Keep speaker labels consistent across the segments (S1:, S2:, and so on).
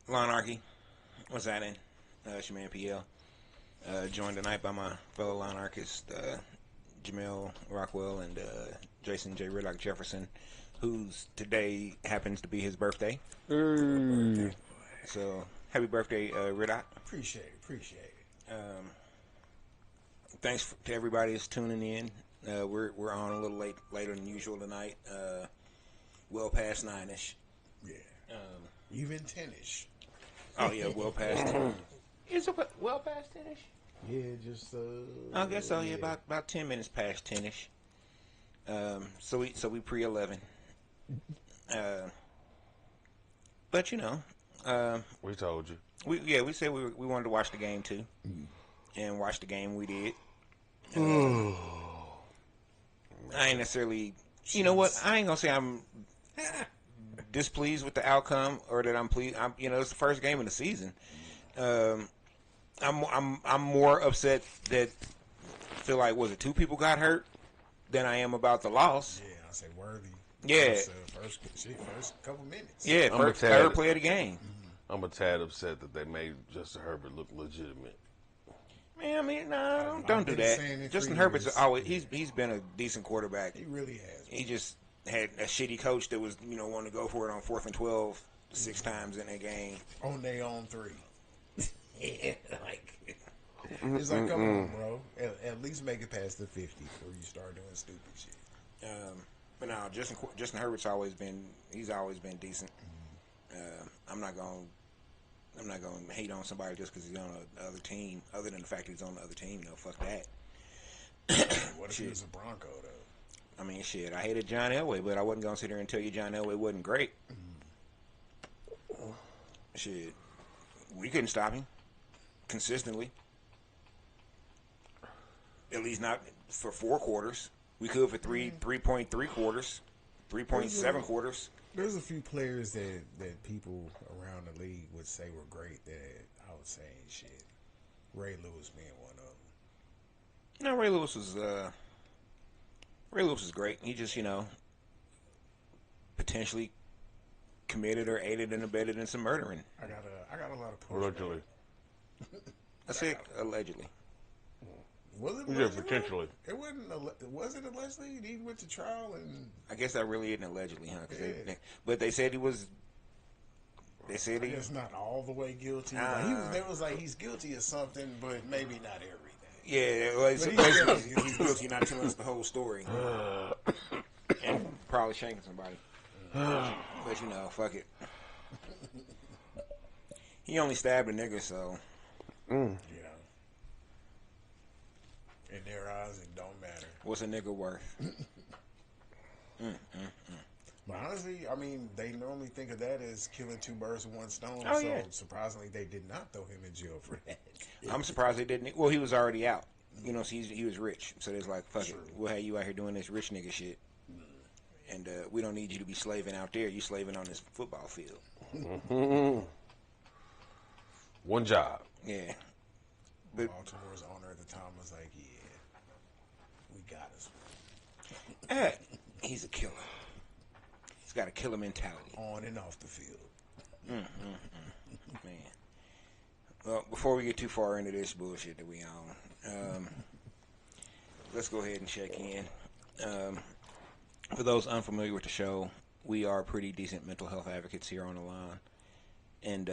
S1: Lawnarchy, what's that in? It's your man PL. Joined tonight by my fellow Lawnarchists, Jamel Rockwell and Jason J. Riddock Jefferson, whose today happens to be his birthday.
S2: Happy birthday,
S3: Mm.
S2: boy.
S1: So happy birthday, Riddock.
S2: Appreciate it.
S1: Thanks to everybody that's tuning in. We're on a little later than usual tonight. Well past 9ish.
S2: Yeah.
S1: Um,
S2: Even 10ish.
S1: oh yeah, well past 10. Is it well past 10ish?
S2: Yeah, just
S1: I guess so. Yeah, about 10 minutes past 10ish. So we pre 11. But you know,
S3: We told you.
S1: we said we wanted to watch the game too, and watch the game we did. I ain't necessarily, you know what? I ain't gonna say I'm displeased with the outcome or that I'm pleased. It's the first game of the season. I'm more upset that feel like was it two people got hurt than I am about the loss.
S2: Yeah, I say worthy.
S1: Yeah.
S2: First couple minutes.
S1: Yeah,
S3: I'm a
S1: first
S3: tad-
S1: third play of the game.
S3: I'm a tad upset that they made Justin Herbert look legitimate.
S1: Man, I mean, no,
S2: I've
S1: don't do
S2: been saying
S1: that.
S2: it
S1: Justin
S2: for
S1: Herbert's
S2: years.
S1: always he's been a decent quarterback.
S2: He really has.
S1: He just had a shitty coach that was wanting to go for it on 4th and 12 6 times in a game.
S2: On their own three. Yeah, like it's like, come on, bro. At least make it past the 50 before you start doing stupid shit.
S1: But no, Justin Herbert's always been decent. I'm not gonna hate on somebody just because he's on the other team. Other than the fact that he's on the other team, no, fuck that.
S2: What if he was a Bronco though?
S1: I mean, shit, I hated John Elway, but I wasn't gonna sit there and tell you John Elway wasn't great. Shit, we couldn't stop him consistently. At least not for 4 quarters. We could for 3.3 quarters, 3.7 quarters.
S2: There's a few players that people around the league would say were great that I would say ain't shit. Ray Lewis being one of them.
S1: No, Ray Lewis was great. He just potentially committed or aided and abetted in some murdering.
S2: I got a lot of pushback.
S3: Allegedly.
S1: I said allegedly.
S2: Was it
S3: Yeah,
S2: allegedly?
S3: potentially.
S2: It wasn't. Was it allegedly? He went to trial and.
S1: I guess that really isn't allegedly, huh?
S2: Yeah.
S1: But they said he was. They said
S2: I
S1: he.
S2: guess not all the way guilty. They was like he's guilty of something, but maybe not everything.
S1: Yeah, well, so
S2: But
S1: basically he's guilty, not telling us the whole story, and probably shanking somebody. But fuck it. He only stabbed a nigga, so
S2: Yeah. In their eyes, it don't matter.
S1: what's a nigga worth?
S2: But honestly, I mean, they normally think of that as killing two birds with one stone.
S1: Oh,
S2: so
S1: yeah.
S2: surprisingly, they did not throw him in jail for that.
S1: I'm surprised they didn't. Well, he was already out. So he was rich. So there's like, fuck
S2: True.
S1: it. We'll have you out here doing this rich nigga shit. And we don't need you to be slaving out there. You slaving on this football field.
S3: One job.
S1: Yeah. But
S2: Baltimore's owner at the time was like, "Yeah, we got us
S1: he's a killer. He's got a killer mentality.
S2: on and off the field."
S1: Man. Well, before we get too far into this bullshit that we on, let's go ahead and check in. For those unfamiliar with the show, we are pretty decent mental health advocates here on the line. And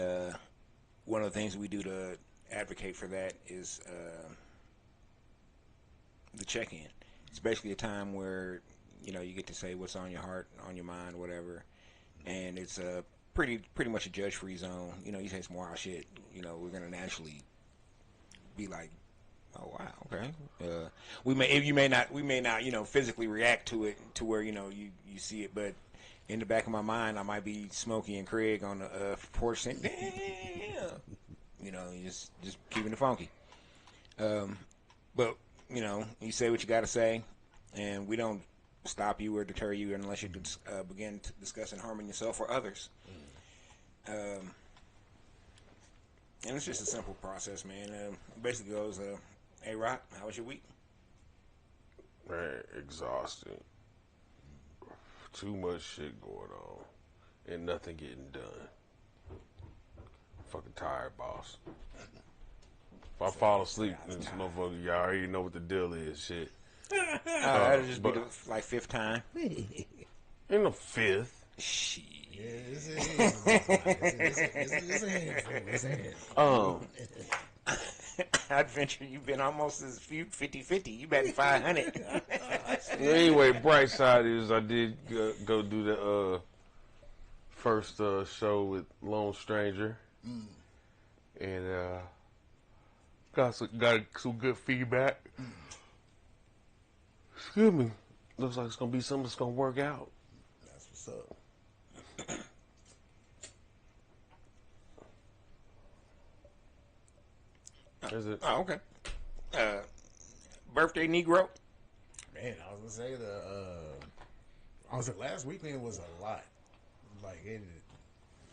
S1: one of the things we do to advocate for that is the check-in. It's basically a time where, you get to say what's on your heart, on your mind, whatever. And it's pretty much a judge-free zone. You say some wild shit, we're going to naturally be like, oh wow, okay. We may not, physically react to it to where you see it, but in the back of my mind, I might be Smokey and Craig on the porch saying, "Damn," just keeping it funky. But you say what you got to say, and we don't stop you or deter you unless you begin discussing harming yourself or others. And it's just a simple process, man. Basically goes, hey, Rock, how was your week?
S3: Man, exhausting. Too much shit going on. And nothing getting done. fucking tired, boss. If I fall asleep, this motherfucker, y'all already know what the deal is. Shit.
S1: That'll just be the like fifth time.
S3: In the fifth.
S1: Shit.
S2: Yeah, it's a handful. It's a handful.
S1: I'd venture you've been almost as few 50-50. You batting 500.
S3: Anyway, bright side is I did go do the first show with Lone Stranger, and got some good feedback. Excuse me. Looks like it's gonna be something that's gonna work out.
S2: That's what's up.
S3: Is it?
S1: Oh, okay. Birthday Negro.
S2: Man, I was gonna say last weekend was a lot. Like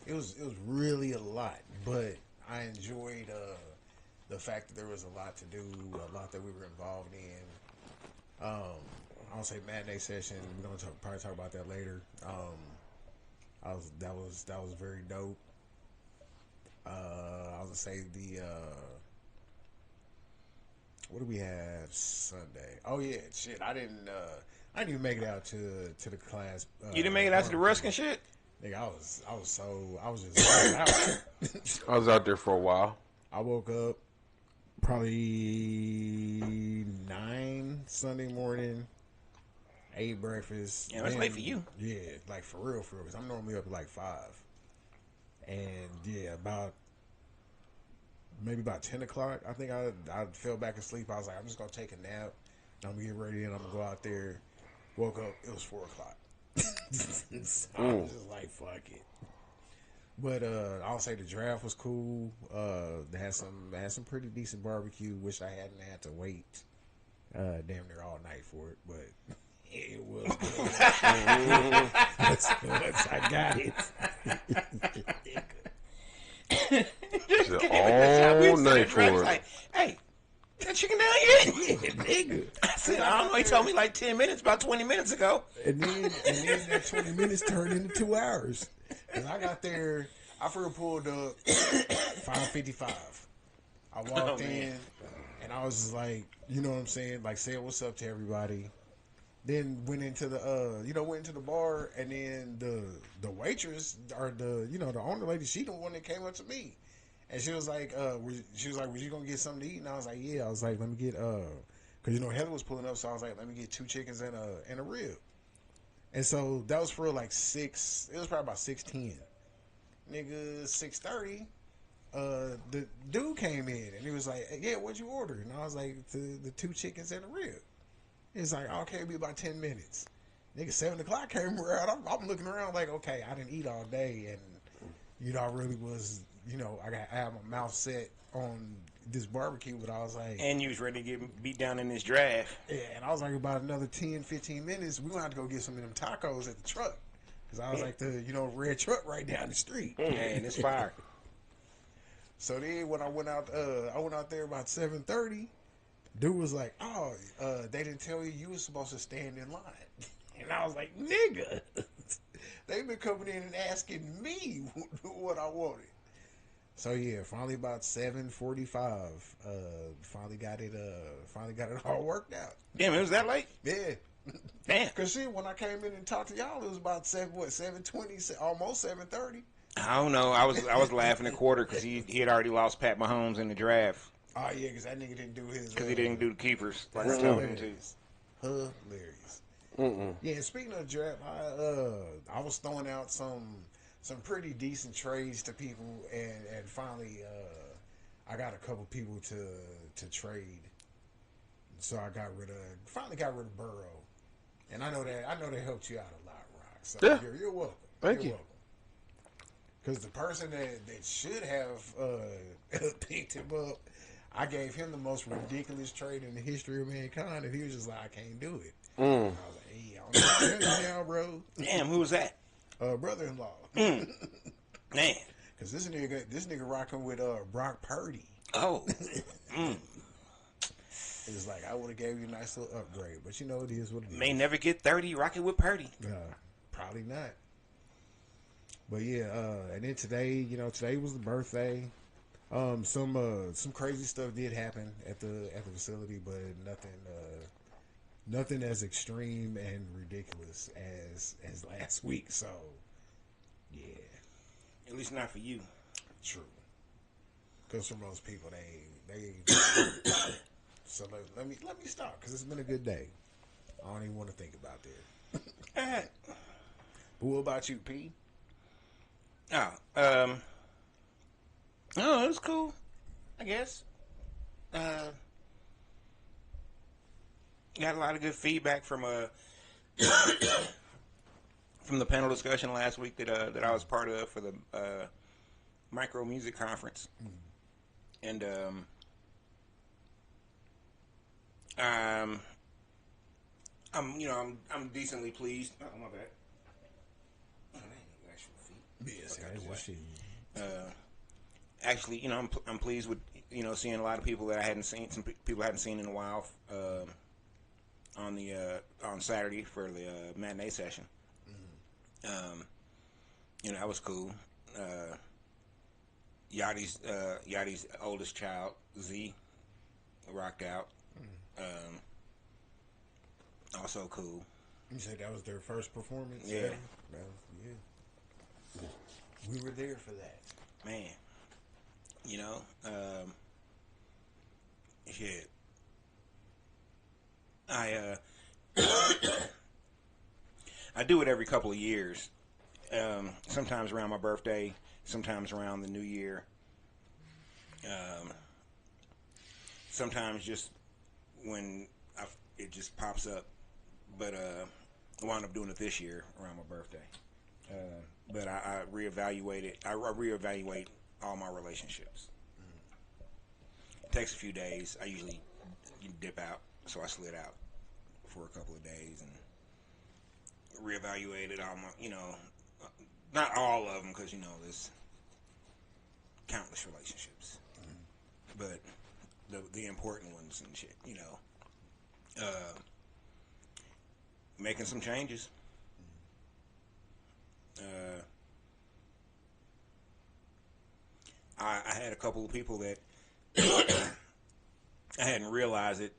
S2: it was really a lot, but I enjoyed the fact that there was a lot to do, a lot that we were involved in. I don't say matinee session. We're gonna probably talk about that later. That was very dope. I was gonna say what do we have Sunday? Oh yeah, shit. I didn't even make it out to the class.
S1: You didn't make it out to the Ruskin shit?
S2: Nigga, I was just out.
S3: I was out there for a while.
S2: I woke up probably 9 Sunday morning, ate breakfast.
S1: Yeah, that's late for you.
S2: Yeah, like for real, because I'm normally up at like 5. And yeah, maybe about 10 o'clock, I think I fell back asleep. I was like, I'm just going to take a nap. I'm going to get ready and I'm going to go out there. Woke up, it was 4 o'clock. So I was just like, fuck it. But I'll say the draft was cool. They had some pretty decent barbecue. Wish I hadn't had to wait damn near all night for it, but it was good. Once I got it.
S3: All night for it.
S1: Like, hey, that chicken down yet?
S2: Yeah, nigga.
S1: I said, I don't know. He told me like 10 minutes, about 20 minutes ago.
S2: And then that 20 minutes turned into 2 hours. And I got there, I first pulled up 5:55. I walked in, and I was just like, you know what I'm saying? Like, said what's up to everybody. Then went into the bar, and then the waitress or the owner lady, she the one that came up to me, and she was like, was you gonna get something to eat? And I was like, yeah. I was like, let me get because Heather was pulling up, so I was like, let me get 2 chickens and a rib. And so that was for like 6. It was probably about 6:10. Nigga, 6:30. The dude came in and he was like, yeah, what'd you order? And I was like, the 2 chickens and a rib. He's like, okay, it'll be about 10 minutes. Nigga, 7 o'clock came around. I'm looking around like, okay, I didn't eat all day, and I really was, I had my mouth set on this barbecue, but I was like,
S1: and you was ready to get beat down in this draft.
S2: yeah, and I was like, about another 10, 15 minutes, we're gonna have to go get some of them tacos at the truck, because I was like, the red truck right down the street.
S1: Man, it's fire.
S2: So then when I went out there about 7:30. Dude was like, oh, they didn't tell you was supposed to stand in line. And I was like, nigga, they've been coming in and asking me what I wanted. So yeah, finally about 7:45, finally got it all worked out.
S1: Damn, it was that late?
S2: Yeah.
S1: Damn.
S2: Cause see, when I came in and talked to y'all, it was about 7:20, almost 7:30.
S1: I don't know. I was laughing a quarter because he had already lost Pat Mahomes in the draft.
S2: Oh yeah, because that nigga didn't do his.
S1: Because he didn't do the keepers. Like
S2: That's
S1: I told him to.
S2: Hilarious. Yeah, and speaking of draft, I was throwing out some pretty decent trades to people, and finally I got a couple people to trade. So I finally got rid of Burrow, and I know that helped you out a lot, Rock. So
S3: yeah.
S2: you're welcome.
S3: Thank you.
S2: Because the person that should have picked him up, I gave him the most ridiculous trade in the history of mankind, and he was just like, I can't do it. I was like, hey, I don't know what to tell you now, bro.
S1: Damn, who was that?
S2: Brother-in-law.
S1: Man.
S2: Because this nigga rocking with Brock Purdy.
S1: Oh.
S2: It's like, I would have gave you a nice little upgrade, but it is what it is.
S1: May never get 30 rocking with Purdy.
S2: Probably not. But yeah, and then today, today was the birthday. Some crazy stuff did happen at the facility, but nothing as extreme and ridiculous as last week. So yeah,
S1: At least not for you.
S2: true. Because for most people, they. So let me stop because it's been a good day. I don't even want to think about that. But what about you, P?
S1: Oh, oh, it was cool, I guess. Got a lot of good feedback from from the panel discussion last week that I was part of for the micro music conference, and I'm decently pleased. Oh, my bad. Oh, that ain't actual feet.
S2: Yes,
S1: Fuck out the way.
S2: shit.
S1: Actually, I'm pleased with seeing a lot of people that I hadn't seen, some people I hadn't seen in a while on Saturday for the matinee session. That was cool. Yachty's oldest child, Z, rocked out. Also cool.
S2: You said that was their first performance?
S1: Yeah.
S2: Ever? Yeah. We were there for that.
S1: Man. Shit. I do it every couple of years. Sometimes around my birthday, sometimes around the new year. Sometimes just when it just pops up. But I wound up doing it this year around my birthday. But I reevaluate it. I reevaluate all my relationships. It takes a few days. I usually dip out, so I slid out for a couple of days and reevaluated all my, not all of them, because there's countless relationships, but the important ones and shit, making some changes. I had a couple of people that I hadn't realized it,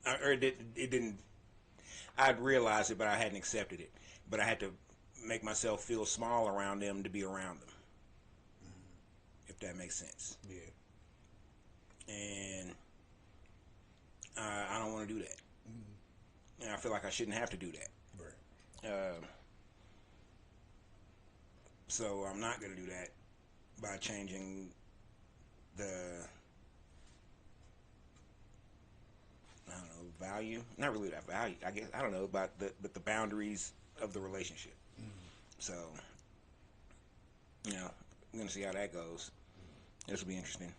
S1: or it didn't. I'd realized it, but I hadn't accepted it. But I had to make myself feel small around them to be around them, if that makes sense.
S2: Yeah.
S1: And I don't want to do that. And I feel like I shouldn't have to do that.
S2: Right.
S1: So I'm not going to do that by changing the, I don't know, value. Not really that value. I guess I don't know about the boundaries of the relationship. So, I'm going to see how that goes. This will be interesting.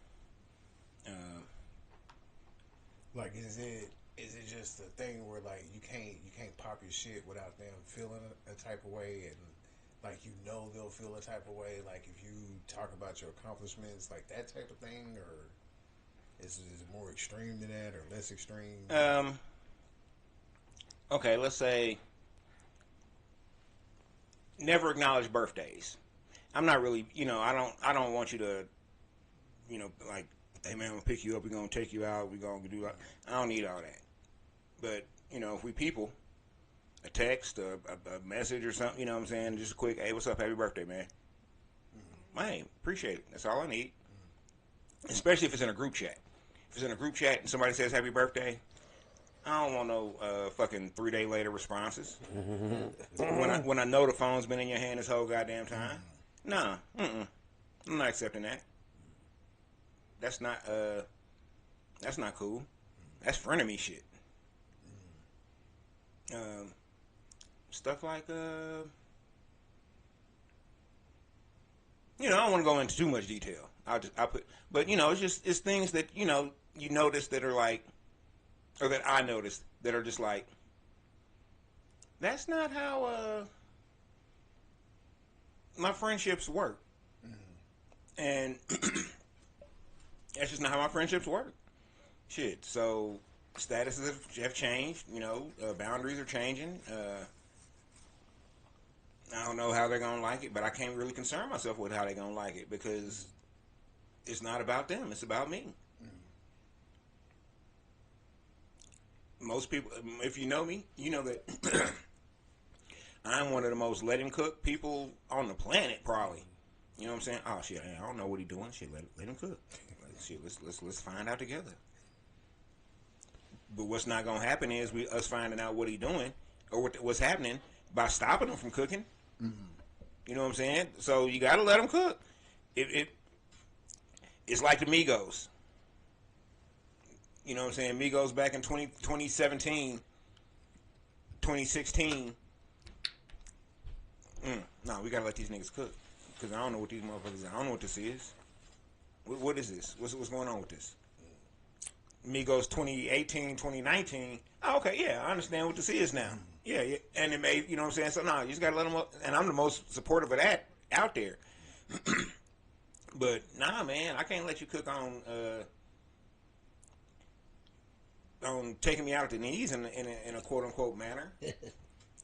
S2: Like, is it just a thing where like you can't pop your shit without them feeling a type of way, and like they'll feel a type of way, like if you talk about your accomplishments, like that type of thing, or is it more extreme than that or less extreme?
S1: Okay, let's say never acknowledge birthdays. I'm not really, I don't want you to, like, hey man, I'm gonna pick you up, we're gonna take you out, we're gonna do that. I don't need all that. But, if we people, a text, a message or something, you know what I'm saying? Just a quick, hey, what's up, happy birthday, man. Man, appreciate it. That's all I need. Especially if it's in a group chat. If it's in a group chat and somebody says happy birthday, I don't want no fucking 3 day later responses. when I know the phone's been in your hand this whole goddamn time. Nah, I'm not accepting that. That's not cool. That's frenemy shit. Stuff like I don't want to go into too much detail. But it's things that you notice that are like, or that I noticed that are just like, that's not how my friendships work, and that's just not how my friendships work. Shit. So statuses have changed. Boundaries are changing. I don't know how they're gonna like it, but I can't really concern myself with how they're gonna like it because it's not about them. It's about me. Most people, if you know me, you know that I'm one of the most let him cook people on the planet, probably. You know what I'm saying? Oh shit, I don't know what he doing. Shit, let him cook. Like, shit, let's find out together. But what's not gonna happen is us finding out what he doing or what's happening by stopping him from cooking. You know what I'm saying? So you gotta let him cook. It's like the Migos. You know what I'm saying? Migos back in 2017, 2016. No, we gotta let these niggas cook. Because I don't know what these motherfuckers, I don't know what this is. What is this? What's going on with this? Migos 2018, 2019. Oh, okay, yeah, I understand what this is now. Yeah, yeah. And it made, you know what I'm saying? So, no, you just gotta let them up. And I'm the most supportive of that out there. But, nah, man, I can't let you cook on taking me out at the knees in a quote unquote manner.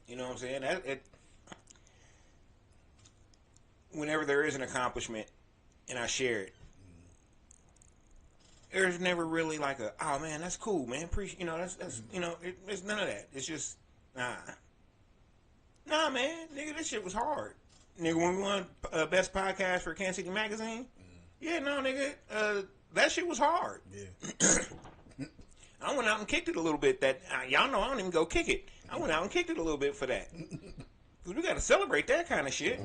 S1: You know what I'm saying? Whenever there is an accomplishment and I share it, there's never really like oh man, that's cool, man. Appreciate, you know, that's you know, it's none of that. It's just nah, man, nigga, this shit was hard, nigga. When we won best podcast for Kansas City Magazine, yeah, no, nigga, that shit was hard.
S2: Yeah.
S1: I went out and kicked it a little bit. That y'all know I don't even go kick it. I went out and kicked it a little bit for that because we got to celebrate that kind of shit.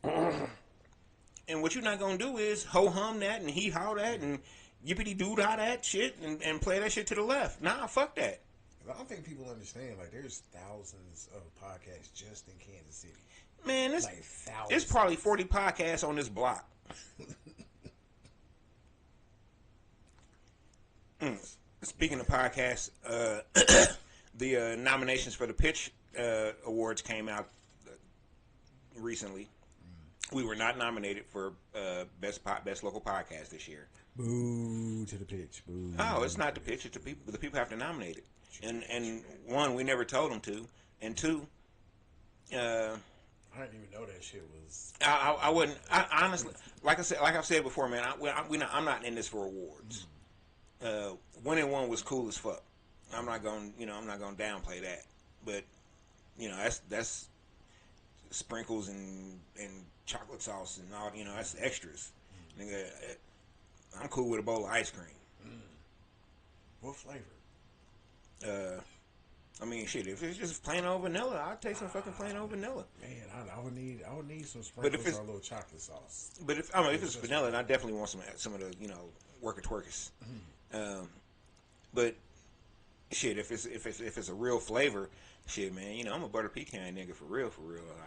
S1: And what you're not gonna do is ho hum that and hee haw that and yippity doo dah that shit and play that shit to the left. Nah, fuck that.
S2: I don't think people understand. Like, there's thousands of podcasts just in Kansas City.
S1: Man,
S2: Like,
S1: it's probably 40 podcasts on this block. Speaking of podcasts, the nominations for the Pitch Awards came out recently. We were not nominated for best local podcast this year.
S2: Boo to the pitch. Boo.
S1: Oh, it's not the pitch. It's the people. The people have to nominate it. And one, we never told them to, and two,
S2: I didn't even know that shit was.
S1: I wouldn't. I honestly, like I've said before, man. I'm not in this for awards. Winning one was cool as fuck. I'm not gonna downplay that. But that's sprinkles and chocolate sauce and all. That's extras. Nigga, I'm cool with a bowl of ice cream.
S2: What flavor?
S1: I mean, shit. If it's just plain old vanilla, I'd take some fucking plain old vanilla.
S2: Man, I would need some sprinkles or a little chocolate sauce.
S1: But if it's vanilla, then I definitely want some of the worker twerkers. But shit, if it's a real flavor, shit, man, I'm a butter pecan nigga for real.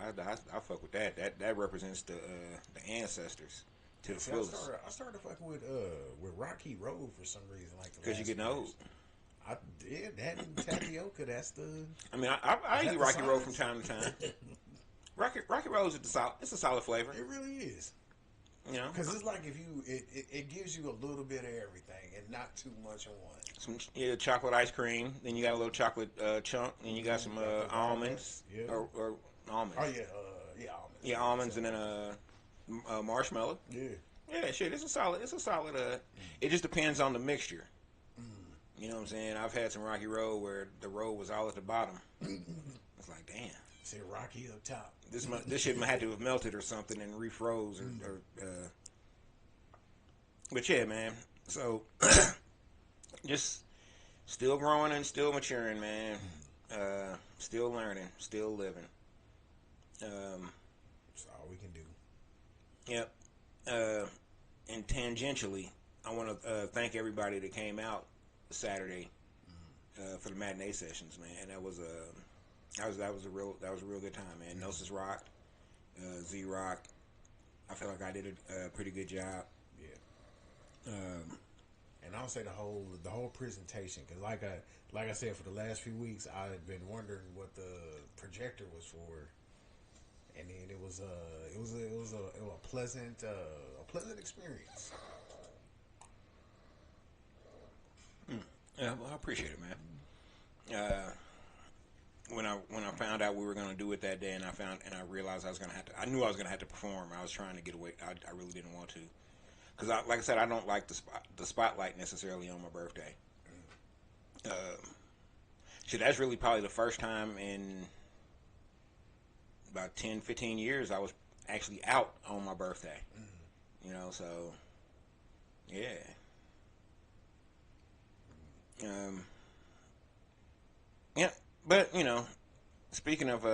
S1: I fuck with that. That represents the ancestors to the fullest.
S2: I started fucking with Rocky Road for some reason, like
S1: because you're getting old.
S2: I did that and tapioca. That's the.
S1: I mean, I eat Rocky Road from time to time. Rocky Road is it's a solid flavor.
S2: It really is. Because it's like if it gives you a little bit of everything and not too much on one.
S1: Some chocolate ice cream, then you got a little chocolate chunk, and you got some almonds or almonds.
S2: Oh yeah, almonds.
S1: Yeah, almonds, and then a marshmallow.
S2: Yeah,
S1: shit, it's a solid. It just depends on the mixture. You know what I'm saying? I've had some Rocky Road where the road was all at the bottom. It's like, damn.
S2: Say Rocky up top.
S1: This shit had to have melted or something and refroze but yeah, man. So just still growing and still maturing, man. Still learning, still living.
S2: That's all we can do.
S1: Yep. And tangentially, I want to thank everybody that came out Saturday for the matinee sessions, man. That was a real good time, man. Gnosis rocked, Z rocked. I feel like I did a pretty good job.
S2: Yeah. And I'll say the whole presentation, because like I said, for the last few weeks I've been wondering what the projector was for, and then it was a pleasant experience.
S1: Yeah, well, I appreciate it, man. when I found out we were gonna do it that day, and I realized I was gonna have to. I knew I was gonna have to perform. I was trying to get away. I really didn't want to, because like I said, I don't like the spotlight necessarily on my birthday. So that's really probably the first time in about 10, 15 years I was actually out on my birthday. So yeah. Um, yeah, but speaking of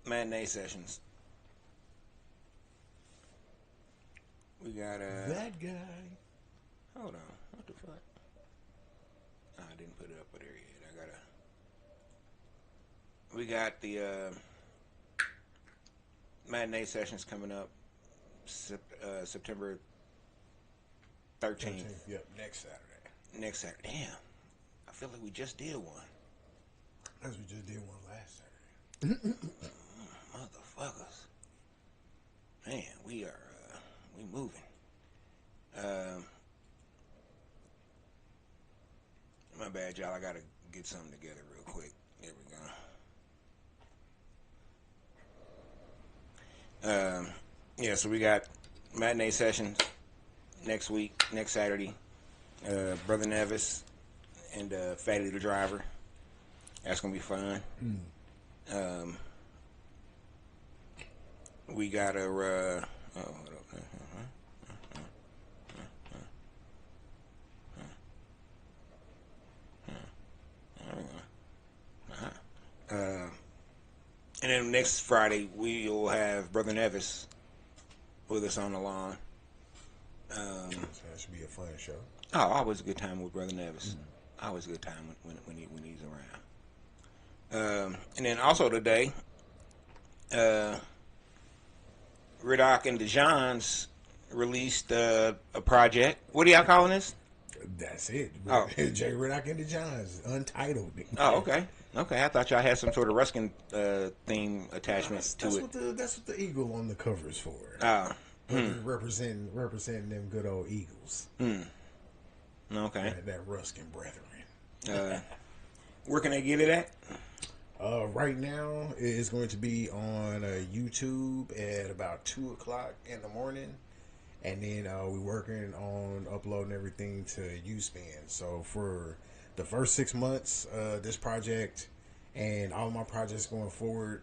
S1: matinee sessions, we got
S2: that guy.
S1: Hold on, what the fuck? I didn't put it up there yet. I gotta. We got the matinee sessions coming up September 13th.
S2: Yep, next Saturday.
S1: Next Saturday. Damn, I feel like we just did one.
S2: As we just did one last Saturday.
S1: Motherfuckers. Man, we are we moving. My bad, y'all. I gotta get something together real quick. There we go. Yeah, so we got matinee sessions next week, next Saturday. Brother Nevis and Fatty the Driver. That's gonna be fun. We got a and then next Friday we'll have Brother Nevis with us on the lawn.
S2: So that should be a fun show.
S1: Oh, always a good time with Brother Nevis. Always a good time when he's around. And then also today, Riddock and the Johns released a project. What are y'all calling this?
S2: That's it.
S1: Oh.
S2: J. Riddock and the Johns, Untitled.
S1: Oh, okay. Okay, I thought y'all had some sort of Ruskin theme attachment to
S2: That's
S1: it.
S2: That's what the eagle on the cover is for.
S1: Oh.
S2: Representing them good old Eagles.
S1: Okay.
S2: That Ruskin brethren.
S1: Where can they get it at?
S2: Right now, it's going to be on YouTube at about 2 o'clock in the morning. And then we're working on uploading everything to USpan. So for the first 6 months, this project and all my projects going forward,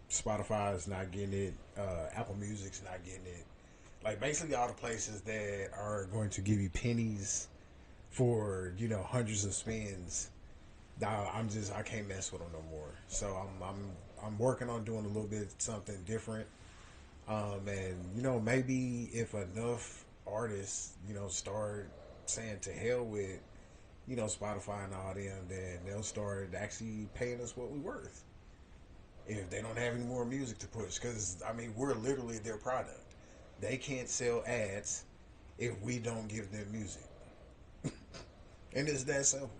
S2: Spotify is not getting it. Apple Music's not getting it. Like basically all the places that are going to give you pennies for hundreds of spins. I can't mess with them no more. So I'm working on doing a little bit something different. And maybe if enough artists start saying to hell with Spotify and all them, then they'll start actually paying us what we're worth. If they don't have any more music to push, because we're literally their product. They can't sell ads if we don't give them music. And it's that simple.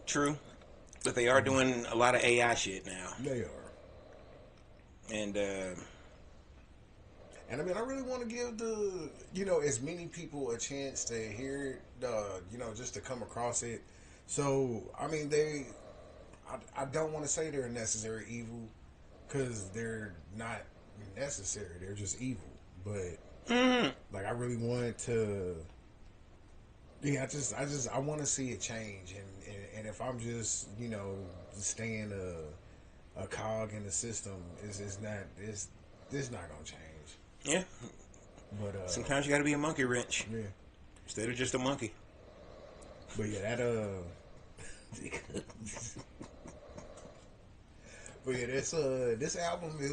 S1: True. But they are doing a lot of AI shit now.
S2: They are.
S1: And
S2: I really want to give as many people a chance to hear it, just to come across it. So, I don't want to say they're a necessary evil, because they're not necessary. They're just evil. But, I really want to, I want to see it change. And if I'm just, staying a cog in the system, it's not going to change.
S1: yeah.
S2: But
S1: Sometimes you got to be a monkey wrench.
S2: Yeah.
S1: Instead of just a monkey.
S2: But yeah, but yeah, this album it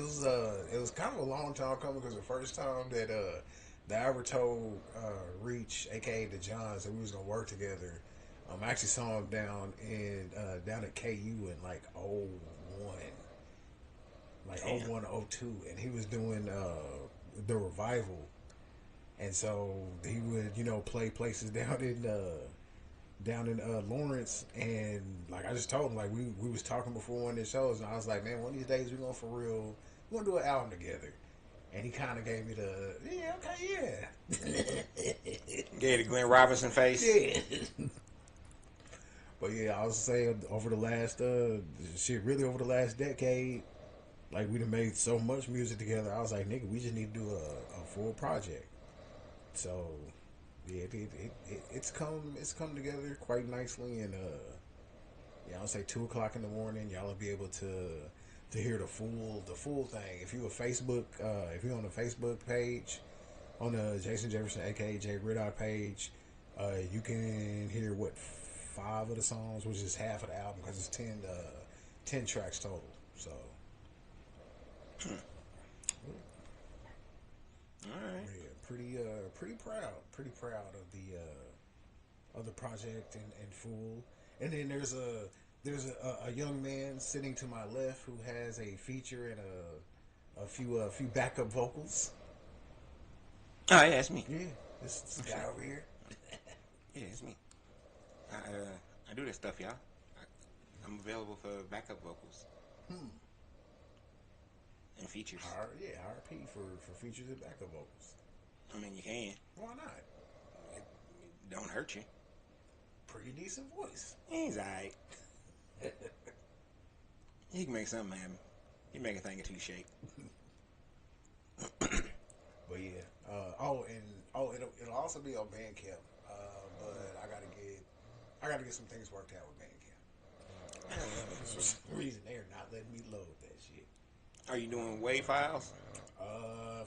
S2: was kind of a long time coming, because the first time that I ever told Reach, aka the Johns, that we was gonna work together, I actually saw him down at KU in like '01, like
S1: Damn.
S2: '01, '02, and he was doing the Revival, and so he would play places down in Lawrence, and like I just told him, like we was talking before one of the shows, and I was like, man, one of these days we're gonna do an album together. And he kind of gave me the yeah.
S1: Gave the Glenn Robinson face.
S2: Yeah. But yeah, I was saying over the last really over the last decade, like we done made so much music together. I was like, nigga, we just need to do a full project. So yeah, it's come together quite nicely, and yeah, I'll say 2 o'clock in the morning, y'all will be able to hear the full thing. If you if you're on the Facebook page, on the Jason Jefferson, aka Jay Riddock page, you can hear what 5 of the songs, which is half of the album, because it's 10 tracks total. So,
S1: All right.
S2: yeah, pretty proud of the project and full. And then there's a young man sitting to my left who has a feature and a few backup vocals.
S1: Oh, yeah, it's me.
S2: Yeah, this guy over here.
S1: Yeah, it's me. I do that stuff, y'all. I'm available for backup vocals and features.
S2: RP for features and backup vocals.
S1: I mean, you can.
S2: Why not?
S1: It don't hurt you.
S2: Pretty decent voice.
S1: He's alright. He can make something happen. He can make a thing or two shake.
S2: But yeah. It'll also be on Bandcamp. But I gotta get some things worked out with Bandcamp. For some reason, they're not letting me load that shit.
S1: Are you doing WAV files?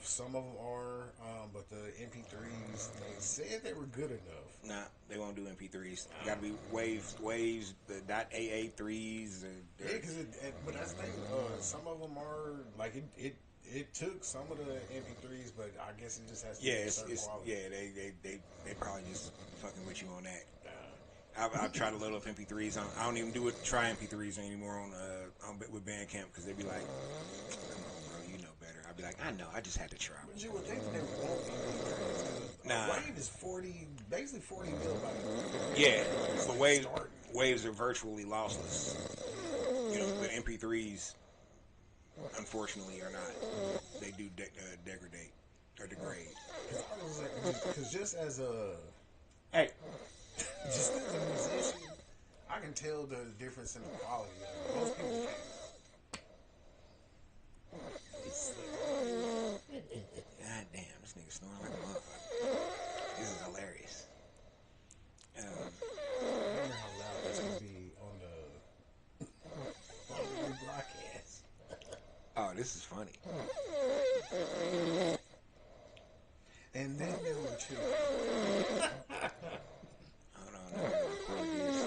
S2: Some of them are, but the MP3s, they said they were good enough.
S1: Nah, they won't do MP3s. Got to be waves, the .AA3s.
S2: Yeah, but that's the thing. Some of them are like it took some of the MP3s, but I guess it just has to be a certain quality.
S1: Yeah, they probably just fucking with you on that. I've tried to load up MP3s. I don't even try MP3s anymore on with Bandcamp because they be like, "Come on, bro, you know better." I'd be like, "I know, I just had to try."
S2: But you would think that they won't be.
S1: Nah.
S2: Wave is basically 40 megabytes.
S1: Yeah, but waves are virtually lossless. You know, but MP3s, unfortunately, are not. They do degrade or degrade.
S2: Because just as a
S1: Hey.
S2: just as a musician, I can tell the difference in the quality. Most people can't.
S1: God damn, this nigga snoring like a motherfucker. This is hilarious.
S2: I wonder how loud that's gonna be on the broadcast.
S1: Oh, this is funny.
S2: And then there were two.
S1: Hold on, I'm gonna record this.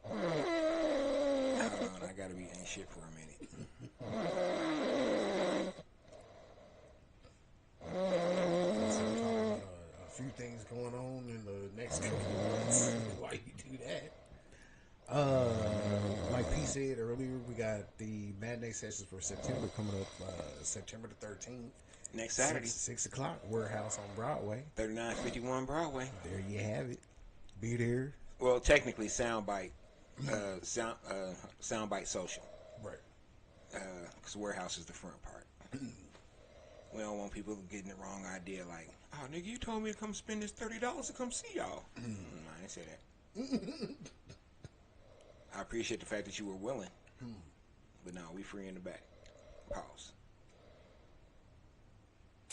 S1: Hold on, I gotta be in shit for a minute.
S2: So we're talking about a few things going on in the next couple of months. Why you do that? Like P said earlier, we got the matinee sessions for September coming up. September the 13th.
S1: Next Saturday,
S2: 6 o'clock, Warehouse on Broadway.
S1: 3951 Broadway.
S2: There you have it. Be there.
S1: Well, technically, Soundbite Social.
S2: Right.
S1: Because Warehouse is the front part. We don't want people getting the wrong idea like, oh, nigga, you told me to come spend this $30 to come see y'all. I didn't say that. I appreciate the fact that you were willing. But no, we free in the back. Pause.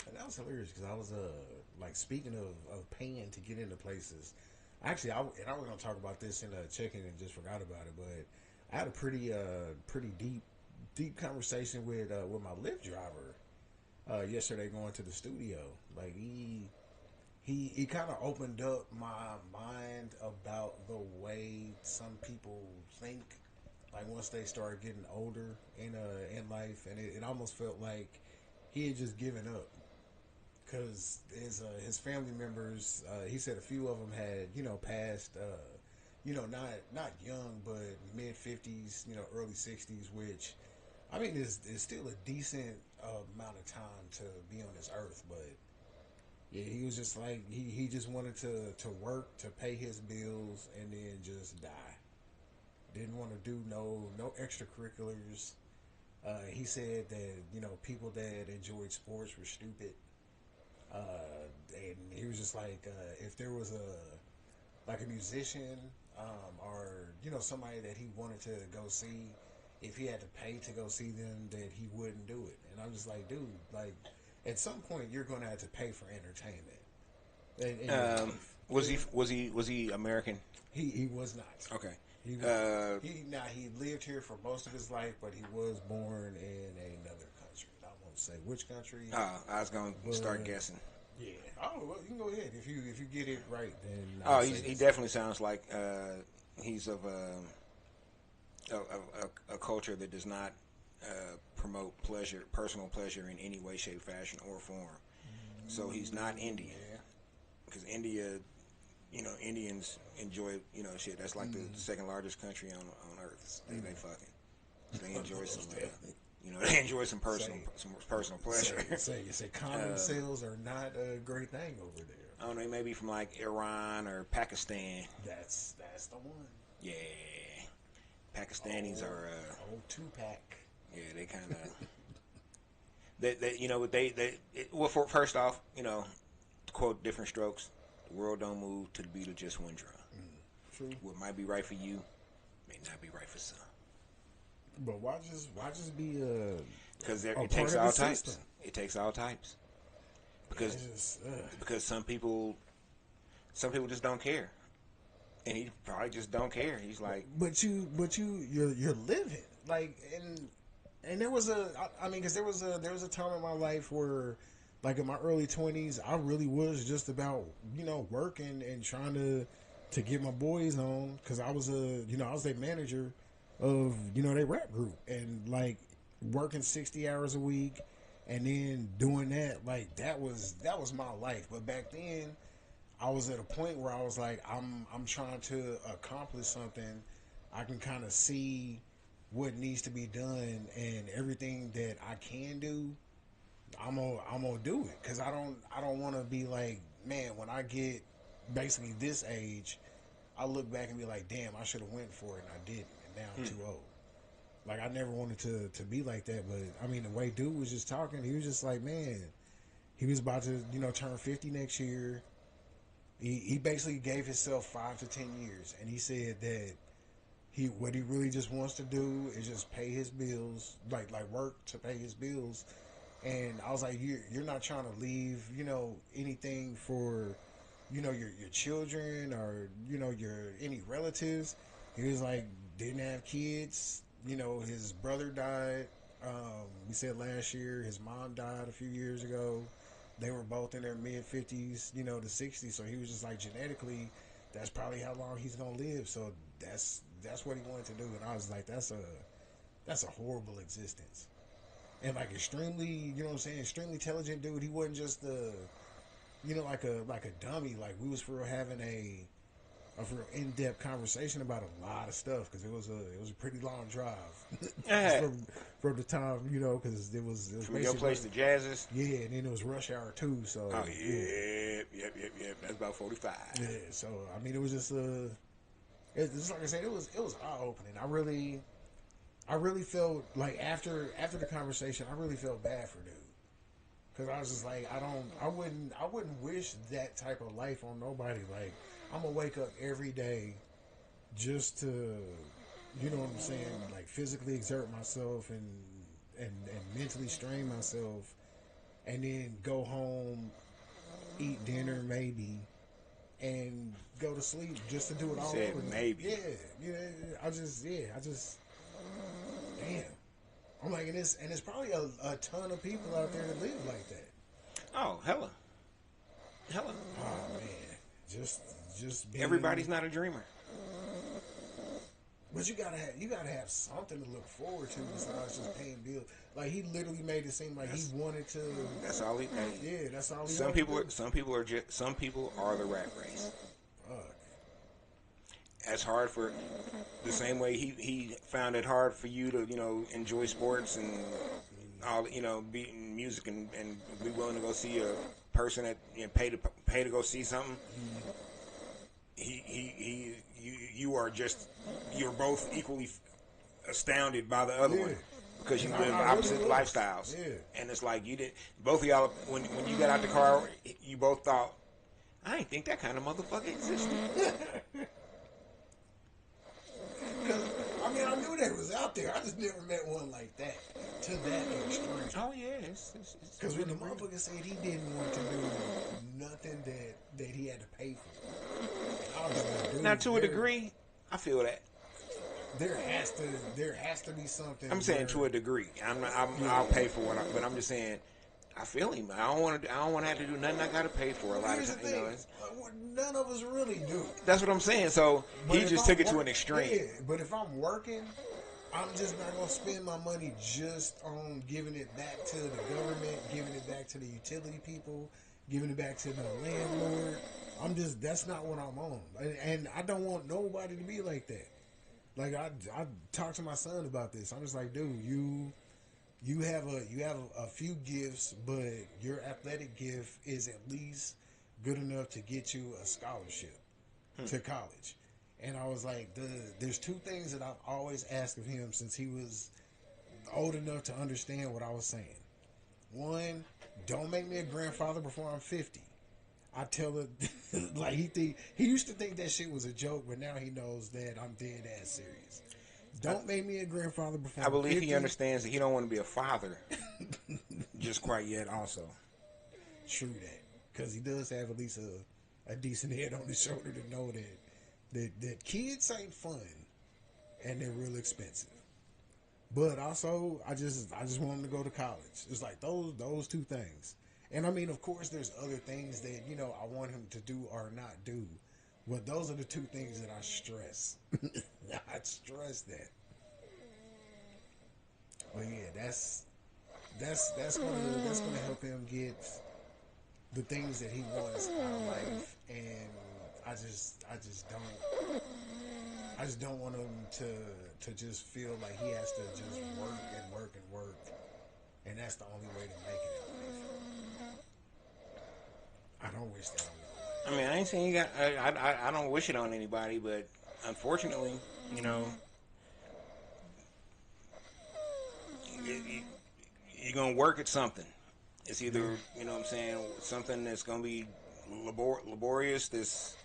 S2: And that was hilarious because I was like speaking of paying to get into places. Actually, I was gonna talk about this in a check-in and just forgot about it. But I had a pretty deep conversation with my Lyft driver yesterday going to the studio. Like he kind of opened up my mind about the way some people think. Like once they start getting older in life, and it almost felt like he had just given up. Because his family members, he said a few of them had, passed, not young, but mid-50s, early 60s, which, I mean, is still a decent amount of time to be on this earth. But, yeah, he was just like, he just wanted to work, to pay his bills, and then just die. Didn't want to do no extracurriculars. He said that, people that enjoyed sports were stupid. And he was just like, if there was a musician, or somebody that he wanted to go see, if he had to pay to go see them, that he wouldn't do it. And I'm just like, dude, like at some point you're gonna have to pay for entertainment. In your life.
S1: Was he American?
S2: He was not.
S1: Okay.
S2: He lived here for most of his life, but he was born in another country. I won't say which country.
S1: I was gonna start guessing.
S2: Yeah. Oh, well, you can go ahead if you get it right. Then
S1: he definitely sounds like he's of a culture that does not promote personal pleasure in any way, shape, fashion, or form. So he's not Indian, because India, Indians enjoy shit. That's like the second largest country on earth. They fucking they enjoy some. They enjoy some personal pleasure.
S2: You say condom sales are not a great thing over there.
S1: I don't know, maybe from like Iran or Pakistan.
S2: That's the one.
S1: Yeah, Pakistanis are
S2: old 2-pack.
S1: Yeah, they kind of first off, to quote Different Strokes, the world don't move to the beat of just one drum.
S2: True.
S1: What might be right for you may not be right for some.
S2: But why just be
S1: because it takes all types. System? It takes all types. Because some people just don't care, and he probably just don't care. He's like,
S2: you're living like, and there was because there was a time in my life where, like in my early 20s, I really was just about working and trying to get my boys on, because I was their manager of their rap group, and like working 60 hours a week and then doing that, like that was my life. But back then I was at a point where I was like, I'm trying to accomplish something. I can kind of see what needs to be done, and everything that I can do, I'm gonna do it, because I don't want to be like, man, when I get basically this age, I look back and be like, damn, I should have went for it and I didn't. Now I'm too old. Like, I never wanted to be like that, but I mean, the way dude was just talking, he was just like, man, he was about to turn 50 next year. He basically gave himself 5 to 10 years, and he said that what he really just wants to do is just pay his bills, like work to pay his bills. And I was like, you're not trying to leave anything for your children, or your any relatives. He was like, didn't have kids. His brother died. He said last year. His mom died a few years ago. They were both in their mid-50s, to 60s. So he was just like, genetically, that's probably how long he's gonna live. So that's what he wanted to do. And I was like, that's a horrible existence. And like extremely, extremely intelligent dude. He wasn't just like a dummy. Like, we was for real having a real in-depth conversation about a lot of stuff, because it was a pretty long drive from the time, because it was
S1: from your place to Jazz's.
S2: Yeah, and then it was rush hour too. So
S1: yep. That's about 45.
S2: Yeah, so I mean, it was just it's like I said, it was eye opening. I really felt like after the conversation, I really felt bad for dude, because I was just like, I wouldn't wish that type of life on nobody. Like, I'm gonna wake up every day just to, what I'm saying, like physically exert myself and mentally strain myself, and then go home, eat dinner maybe, and go to sleep just to do it all over.
S1: Maybe.
S2: Yeah. I just damn. I'm like, and it's probably a ton of people out there that live like that.
S1: Oh, hella.
S2: Oh man, just being,
S1: everybody's not a dreamer.
S2: But you gotta have something to look forward to besides just paying bills. Like, he literally made it seem like he wanted to.
S1: That's all he.
S2: Yeah, that's all he.
S1: Some people are the rat race. As hard for the same way he found it hard for you to enjoy sports and all be in music and be willing to go see a person that pay to go see something. You're both equally astounded by the other one. because you
S2: I
S1: live
S2: really
S1: opposite
S2: was.
S1: lifestyles.
S2: Yeah.
S1: And it's like you did. Both of y'all, when you got out the car, you both thought, I didn't think that kind of motherfucker existed.
S2: I mean, I knew that was out there. I just never met one like that to that extreme.
S1: Oh yeah,
S2: Because when the motherfucker said he didn't want to do nothing that he had to pay for, I was like, dude,
S1: now to a degree, I feel that.
S2: there has to be something.
S1: I'm saying
S2: where,
S1: to a degree. I'll pay for it, but I'm just saying. I feel him. I don't want to have to do nothing. I got to pay for a lot of
S2: Here's the
S1: times.
S2: thing,
S1: You know,
S2: none of us really do.
S1: that's what I'm saying. So
S2: But
S1: he
S2: if
S1: just
S2: I'm
S1: took it to
S2: work-
S1: an extreme.
S2: Yeah, but if I'm working, I'm just not gonna spend my money just on giving it back to the government, giving it back to the utility people, giving it back to the landlord. That's not what I'm on, and I don't want nobody to be like that. Like I talked to my son about this. I'm just like, dude, you have a few gifts, but your athletic gift is at least good enough to get you a scholarship to college. And I was like, there's two things that I've always asked of him since he was old enough to understand what I was saying. One, don't make me a grandfather before I'm 50. I tell it like he used to think that shit was a joke, but now he knows that I'm dead ass serious. Don't make me a grandfather before
S1: I believe
S2: I'm 50.
S1: he understands that he don't want to be a father just quite yet. Also,
S2: True that, because he does have at least a decent head on his shoulder to know that kids ain't fun and they're real expensive. But also, I just want him to go to college. It's like those two things. And I mean, of course, there's other things that I want him to do or not do. But those are the two things that I stress. I stress that. But yeah, that's gonna help him get the things that he wants out of life, and I just don't want him to just feel like he has to just work and work and work, and that's the only way to make it in life. I don't wish that on
S1: I mean, I ain't saying you got. I don't wish it on anybody, but unfortunately, you're gonna work at something. It's either what I'm saying, something that's gonna be laborious, this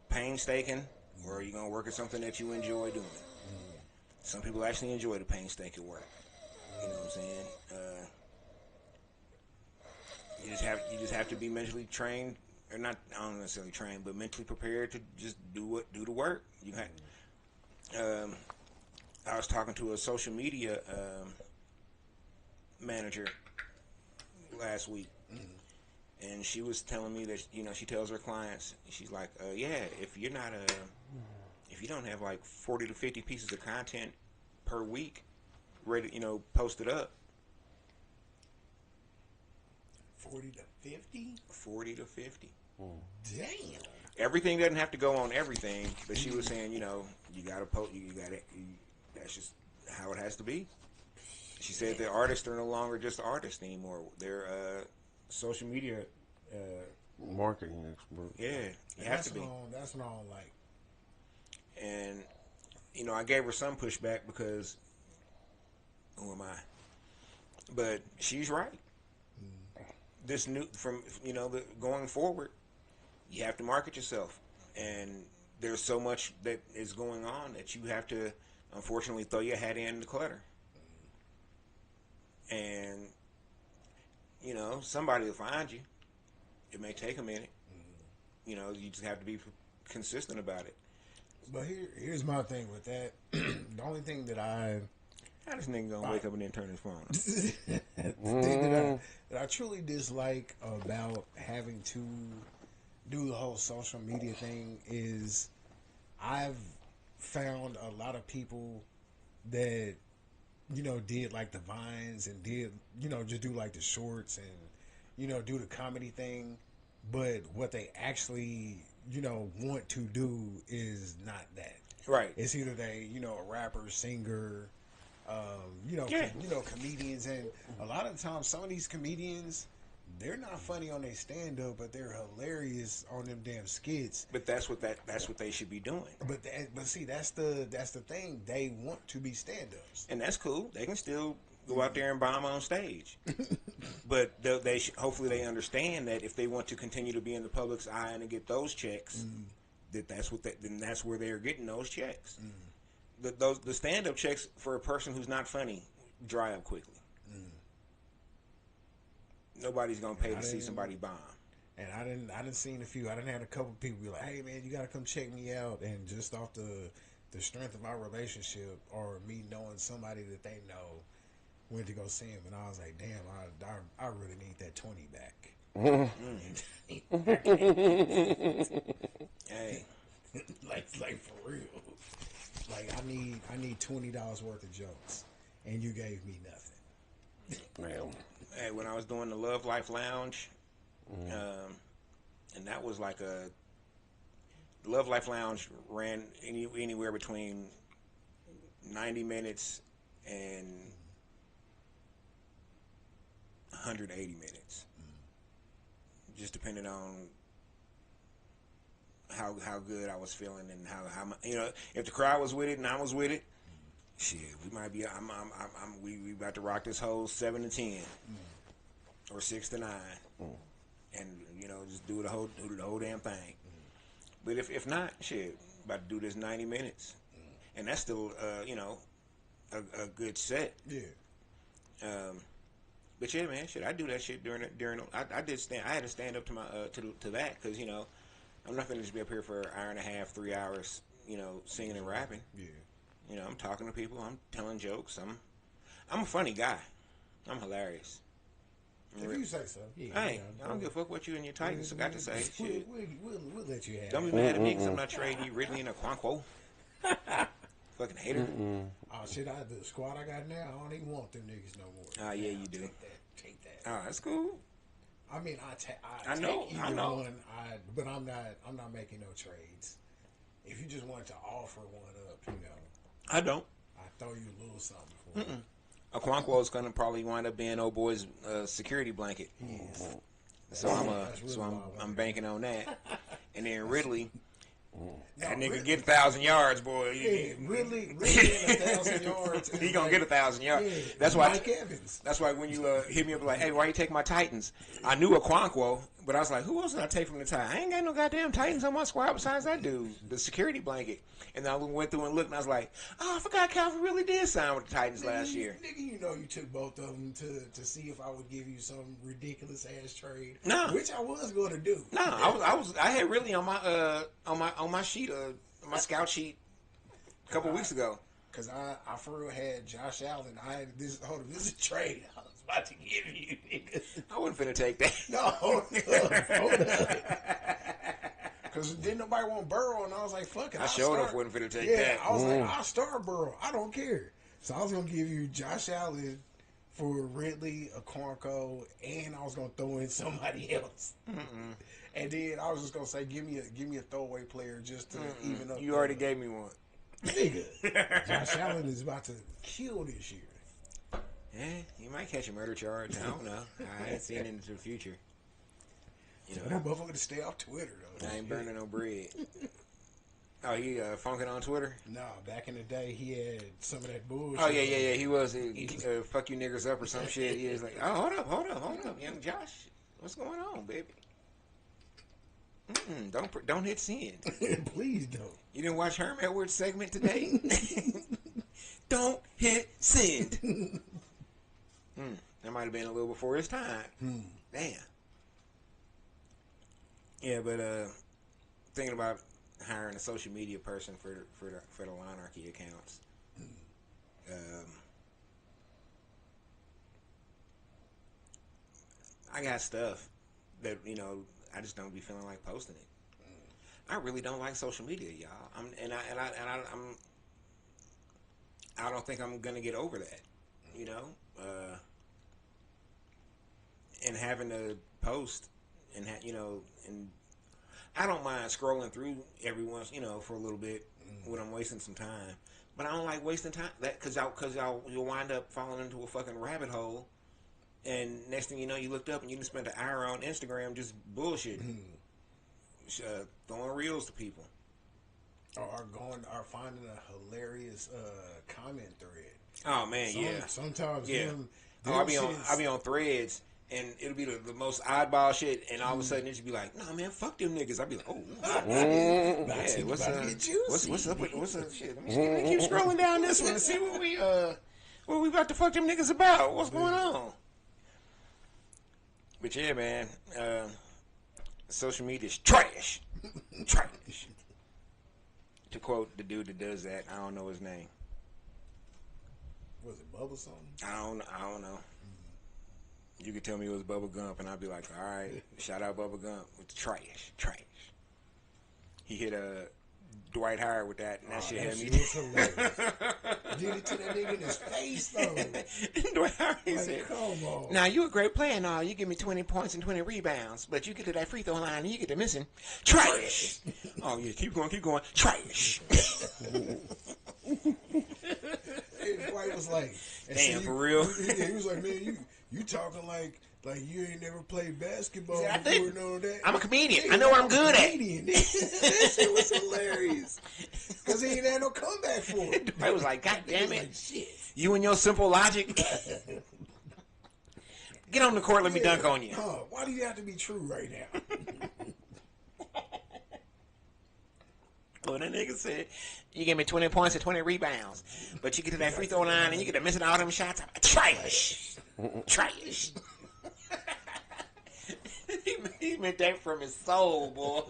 S1: painstaking, or you're gonna work at something that you enjoy doing. Some people actually enjoy the painstaking work. You know what I'm saying? You just have to be mentally trained, or not. I don't necessarily trained, but mentally prepared to just do the work. I was talking to a social media manager last week, and she was telling me that she tells her clients, she's like, if you're not if you don't have like 40 to 50 pieces of content per week ready, posted up.
S2: 40 to 50?
S1: 40 to 50.
S2: Damn.
S1: Everything doesn't have to go on everything, but she was saying, you gotta post, that's just how it has to be. She said the artists are no longer just artists anymore. They're social media.
S3: Marketing expert.
S1: Yeah, you have to be.
S2: That's what I don't like.
S1: And I gave her some pushback because who am I? But she's right. This new going forward, you have to market yourself, and there's so much that is going on that you have to unfortunately throw your hat in the clutter. And somebody will find you. It may take a minute. You just have to be consistent about it.
S2: But here's my thing with that. The only thing that
S1: How this nigga gonna wake up and then turn his phone on?
S2: the thing that I truly dislike about having to do the whole social media thing is I've found a lot of people that did like the vines and did just do like the shorts and do the comedy thing, but what they actually want to do is not that.
S1: Right.
S2: It's either they a rapper, singer, comedians, and a lot of the times some of these comedians they're not funny on their stand up, but they're hilarious on them damn skits.
S1: But that's what they should be doing.
S2: But see, that's the thing. They want to be stand ups.
S1: And that's cool. They can still go out there and bomb on stage. But hopefully they understand that if they want to continue to be in the public's eye and to get those checks, then that's where they're getting those checks. The stand up checks for a person who's not funny dry up quickly. Nobody's gonna pay to see somebody bomb.
S2: And I didn't seen a few. I didn't had a couple people be like, "Hey man, you gotta come check me out." And just off the strength of our relationship or me knowing somebody that they know went to go see him, and I was like, "Damn, I really need that 20 back."
S1: Hey,
S2: like for real. Like I need $20 worth of jokes, and you gave me nothing.
S3: Man.
S1: hey, when I was doing the Love Life Lounge, and that was like Love Life Lounge ran anywhere between 90 minutes and 180 minutes, just depending on how good I was feeling and how if the crowd was with it and I was with it, shit, we might be. We about to rock this whole 7 to 10 or 6 to 9, and just do the whole damn thing. But if not, shit, about to do this 90 minutes, and that's still a good set.
S2: Yeah.
S1: But yeah, man, shit, I do that shit during. I had to stand up to my to that because I'm not gonna just be up here for an hour and a half, 3 hours, singing and rapping.
S2: Yeah.
S1: I'm talking to people. I'm telling jokes. I'm a funny guy. I'm hilarious.
S2: If you say so. Yeah,
S1: Hey, I don't give a fuck what you and your Titans got to say. Shit.
S2: We'll let you have
S1: Don't
S2: it.
S1: be mad at me because I'm not trading you Ridley and a Quanquo. Fucking hater.
S2: Oh shit! The squad I got now, I don't even want them niggas no more.
S1: Ah, yeah, you do.
S2: Take that.
S1: Oh, that's cool.
S2: I mean,
S1: I know,
S2: take
S1: I
S2: either
S1: know.
S2: one. But I'm not making no trades. If you just wanted to offer one up,
S1: I don't.
S2: I throw you a little something for it.
S1: A Quanquo is gonna probably wind up being old boy's security blanket.
S2: Yes.
S1: So I'm banking on that. And then Ridley, that nigga get 1,000 yards, boy.
S2: Yeah, really in 1,000 yards.
S1: He gonna get 1,000 yards.
S2: Yeah,
S1: That's why.
S2: Mike Evans.
S1: That's why when you hit me up like, hey, why you take my Titans? I knew a Quanquo, but I was like, who else did I take from the Titans? I ain't got no goddamn Titans on my squad besides that dude, the security blanket. And then I went through and looked, and I was like, oh, I forgot Calvin really did sign with the Titans last year.
S2: Nigga, you took both of them to see if I would give you some ridiculous ass trade.
S1: No.
S2: Which I was going to do.
S1: No, I had really on my sheet, my scout sheet a couple weeks ago.
S2: Because I for real had Josh Allen. This is a trade I was about to give you, nigga.
S1: I wasn't finna take that.
S2: No, hold up. Because didn't nobody want Burrow, and I was like, fuck it.
S1: I showed up wasn't finna take
S2: yeah,
S1: that.
S2: I was like, I'll start Burrow. I don't care. So I was going to give you Josh Allen for Ridley, a Quanquo, and I was going to throw in somebody else. And then I was just going to say, give me a throwaway player just to even up.
S1: You already gave me one.
S2: Nigga, Josh Allen is about to kill this year.
S1: Yeah, you might catch a murder charge. I don't know. I ain't seen into the future.
S2: That motherfucker to stay off Twitter, though.
S1: I ain't burning no bread. Oh, he funking on Twitter?
S2: Nah, back in the day, he had some of that bullshit.
S1: Oh, yeah. He was. Fuck you niggas up or some shit. He was like, oh, hold up. Young Josh, what's going on, baby? Don't hit send.
S2: Please don't.
S1: You didn't watch Herm Edwards' segment today? Don't hit send. That might have been a little before his time. Damn. Yeah, but thinking about hiring a social media person for the Lawnarchy accounts. I got stuff that I just don't be feeling like posting it. I really don't like social media, y'all. I don't think I'm gonna get over that, and having to post and and I don't mind scrolling through every once, for a little bit when I'm wasting some time, but I don't like wasting time because you'll wind up falling into a fucking rabbit hole And next thing you know, you looked up and you just spent an hour on Instagram just bullshitting, throwing reels to people.
S2: Or finding a hilarious comment thread.
S1: Oh man, yeah.
S2: Sometimes
S1: Yeah.
S2: them
S1: I be on threads and it'll be the most oddball shit, and all of a sudden it should be like, no man, fuck them niggas. I'll be like, oh, yeah, what's up with what's up shit? Let me keep scrolling down this one and see what we about to fuck them niggas about. What's going on? But yeah, man, social media is trash. Trash. To quote the dude that does that, I don't know his name.
S2: Was it Bubba something?
S1: I don't know. You could tell me it was Bubba Gump, and I'd be like, all right, shout out Bubba Gump with the trash. He hit Dwight Howard with that, and that shit had me.
S2: Did it to that nigga in his face, though.
S1: Dwight Howard said,
S2: come on.
S1: now, you a great player and all. You give me 20 points and 20 rebounds, but you get to that free throw line and you get to missing. Trash. Oh, yeah, keep going. Trash.
S2: Dwight was like,
S1: damn, for real?
S2: He was like, man, you talking like you ain't never played basketball
S1: See,
S2: before and all that.
S1: I'm a comedian. I know what I'm good at.
S2: That shit was hilarious. Because he ain't had no comeback for it.
S1: I was like, God damn it.
S2: Like, shit.
S1: You and your simple logic. Get on the court, let me dunk on you.
S2: Why do you have to be true right now?
S1: Well, that nigga said, you give me 20 points and 20 rebounds, but you get to that free throw line and you get to missing all them shots. Trash. Trash. He meant that from his soul, boy.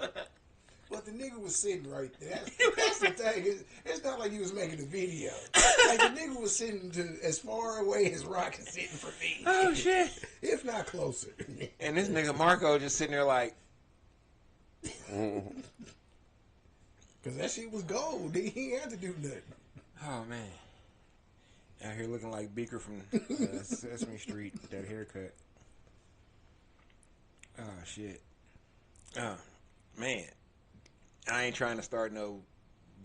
S2: But the nigga was sitting right there. That's the thing. It's not like he was making a video. Like, the nigga was sitting as far away as Rock is sitting from me.
S1: Oh, shit.
S2: If not closer.
S1: And this nigga Marco just sitting there like...
S2: Because that shit was gold. He ain't had to do nothing.
S1: Oh, man. Out here looking like Beaker from Sesame Street with that haircut. Oh, shit. Oh, man. I ain't trying to start no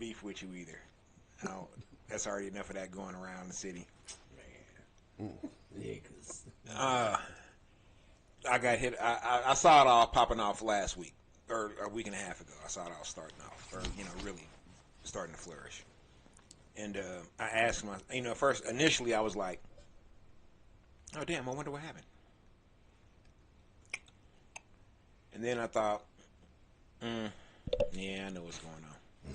S1: beef with you either. That's already enough of that going around the city.
S2: Man. Niggas.
S1: I got hit. I saw it all popping off last week. Or a week and a half ago. I saw it all starting off. Or, really starting to flourish. And I asked first, initially I was like, oh, damn, I wonder what happened. And then I thought, yeah, I know what's going on.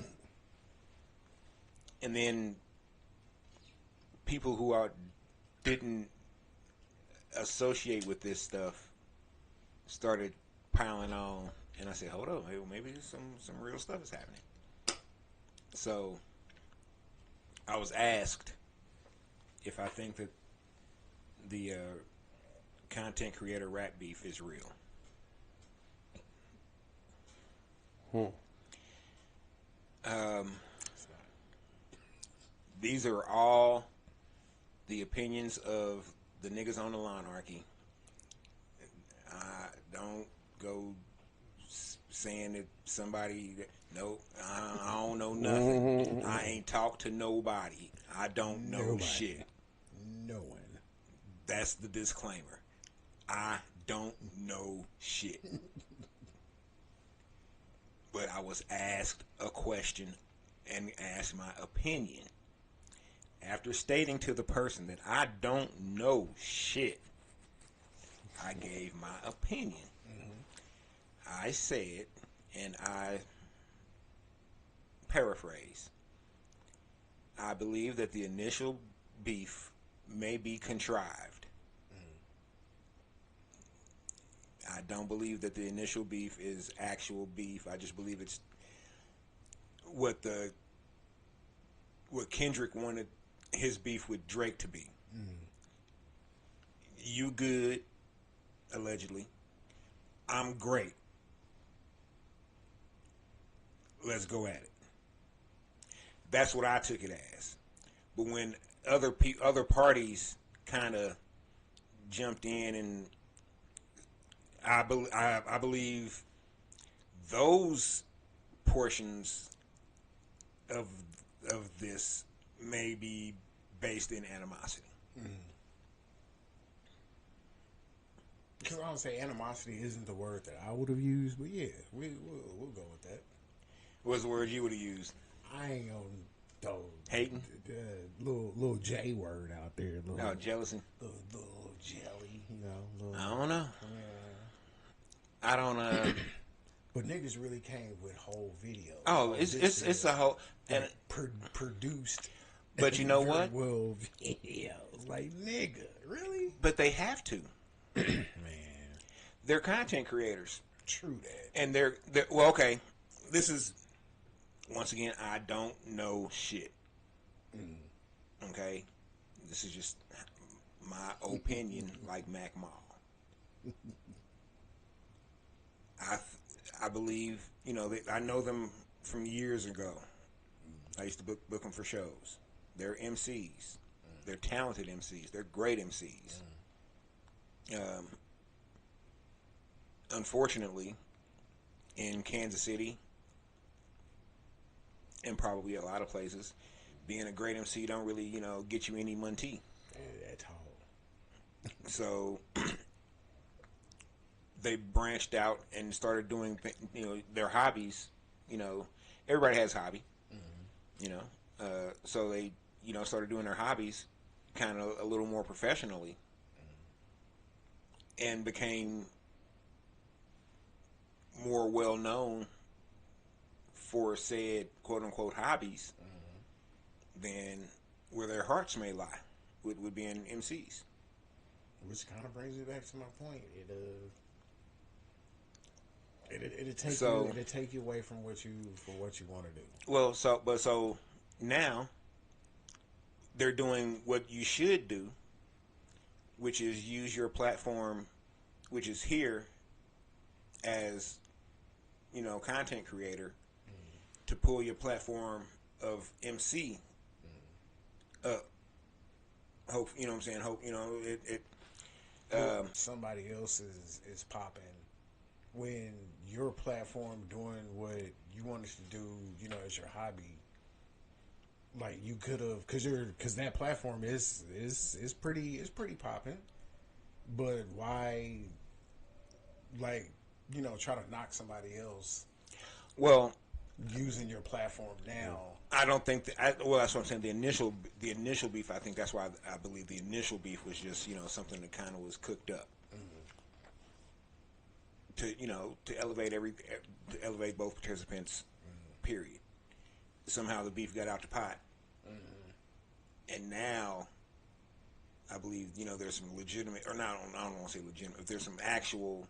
S1: And then people who didn't associate with this stuff started piling on, and I said, hold up, maybe some real stuff is happening. So I was asked if I think that the content creator rap beef is real. These are all the opinions of the niggas on the Lawnarchy. Don't go saying that somebody. Nope, I don't know nothing. I ain't talked to nobody. I don't know shit.
S2: No one.
S1: That's the disclaimer. I don't know shit. But I was asked a question and asked my opinion. After stating to the person that I don't know shit, I gave my opinion. I said, and I paraphrase, I believe that the initial beef may be contrived. I don't believe that the initial beef is actual beef. I just believe it's what Kendrick wanted his beef with Drake to be. You good, allegedly. I'm great. Let's go at it. That's what I took it as. But when other parties kind of jumped in, and I believe those portions of this may be based in animosity.
S2: Because I don't say animosity isn't the word that I would have used, but yeah, we'll go with that.
S1: What's the word you would have used?
S2: I ain't gonna throw
S1: Hating?
S2: the little J word out there.
S1: Oh, jealousy.
S2: Little jelly, you know. Little,
S1: I don't know. I don't.
S2: But niggas really came with whole videos.
S1: Oh,
S2: like,
S1: it's a whole and
S2: produced.
S1: but you know
S2: very
S1: what?
S2: well videos. Like, nigga, really?
S1: But they have to.
S2: Man,
S1: They're content creators,
S2: true that.
S1: and they're well. Okay, this is once again. I don't know shit. Okay, this is just my opinion, like Mac Mall. I believe, you know, I know them from years ago. I used to book them for shows. They're MCs. They're talented MCs. They're great MCs. Unfortunately, in Kansas City, and probably a lot of places, being a great MC don't really, you know, get you any money.
S2: At all.
S1: So they branched out and started doing, you know, their hobbies. You know, everybody has hobby. You know, so they, you know, started doing their hobbies kind of a little more professionally, and became more well known for said quote unquote hobbies than where their hearts may lie, would be in MCs.
S2: Which kind of brings me back to my point. It'll take you away from what you want to do.
S1: Well, so now they're doing what you should do, which is use your platform, which is here as, you know, content creator, to pull your platform of MC up. Hope, you know what I'm saying? Hope, you know,
S2: somebody else is popping when your platform doing what you wanted to do, you know, as your hobby. Like, you could have, because that platform is pretty popping. But why, like, you know, try to knock somebody else?
S1: Well,
S2: using your platform now.
S1: I don't think that. Well, that's what I'm saying. The initial beef. I think that's why I believe the initial beef was just, you know, something that kind of was cooked up to, you know, to elevate both participants. Period. Somehow the beef got out the pot, and now I believe, you know, there's some legitimate, or not. I don't want to say legitimate. If there's some actual,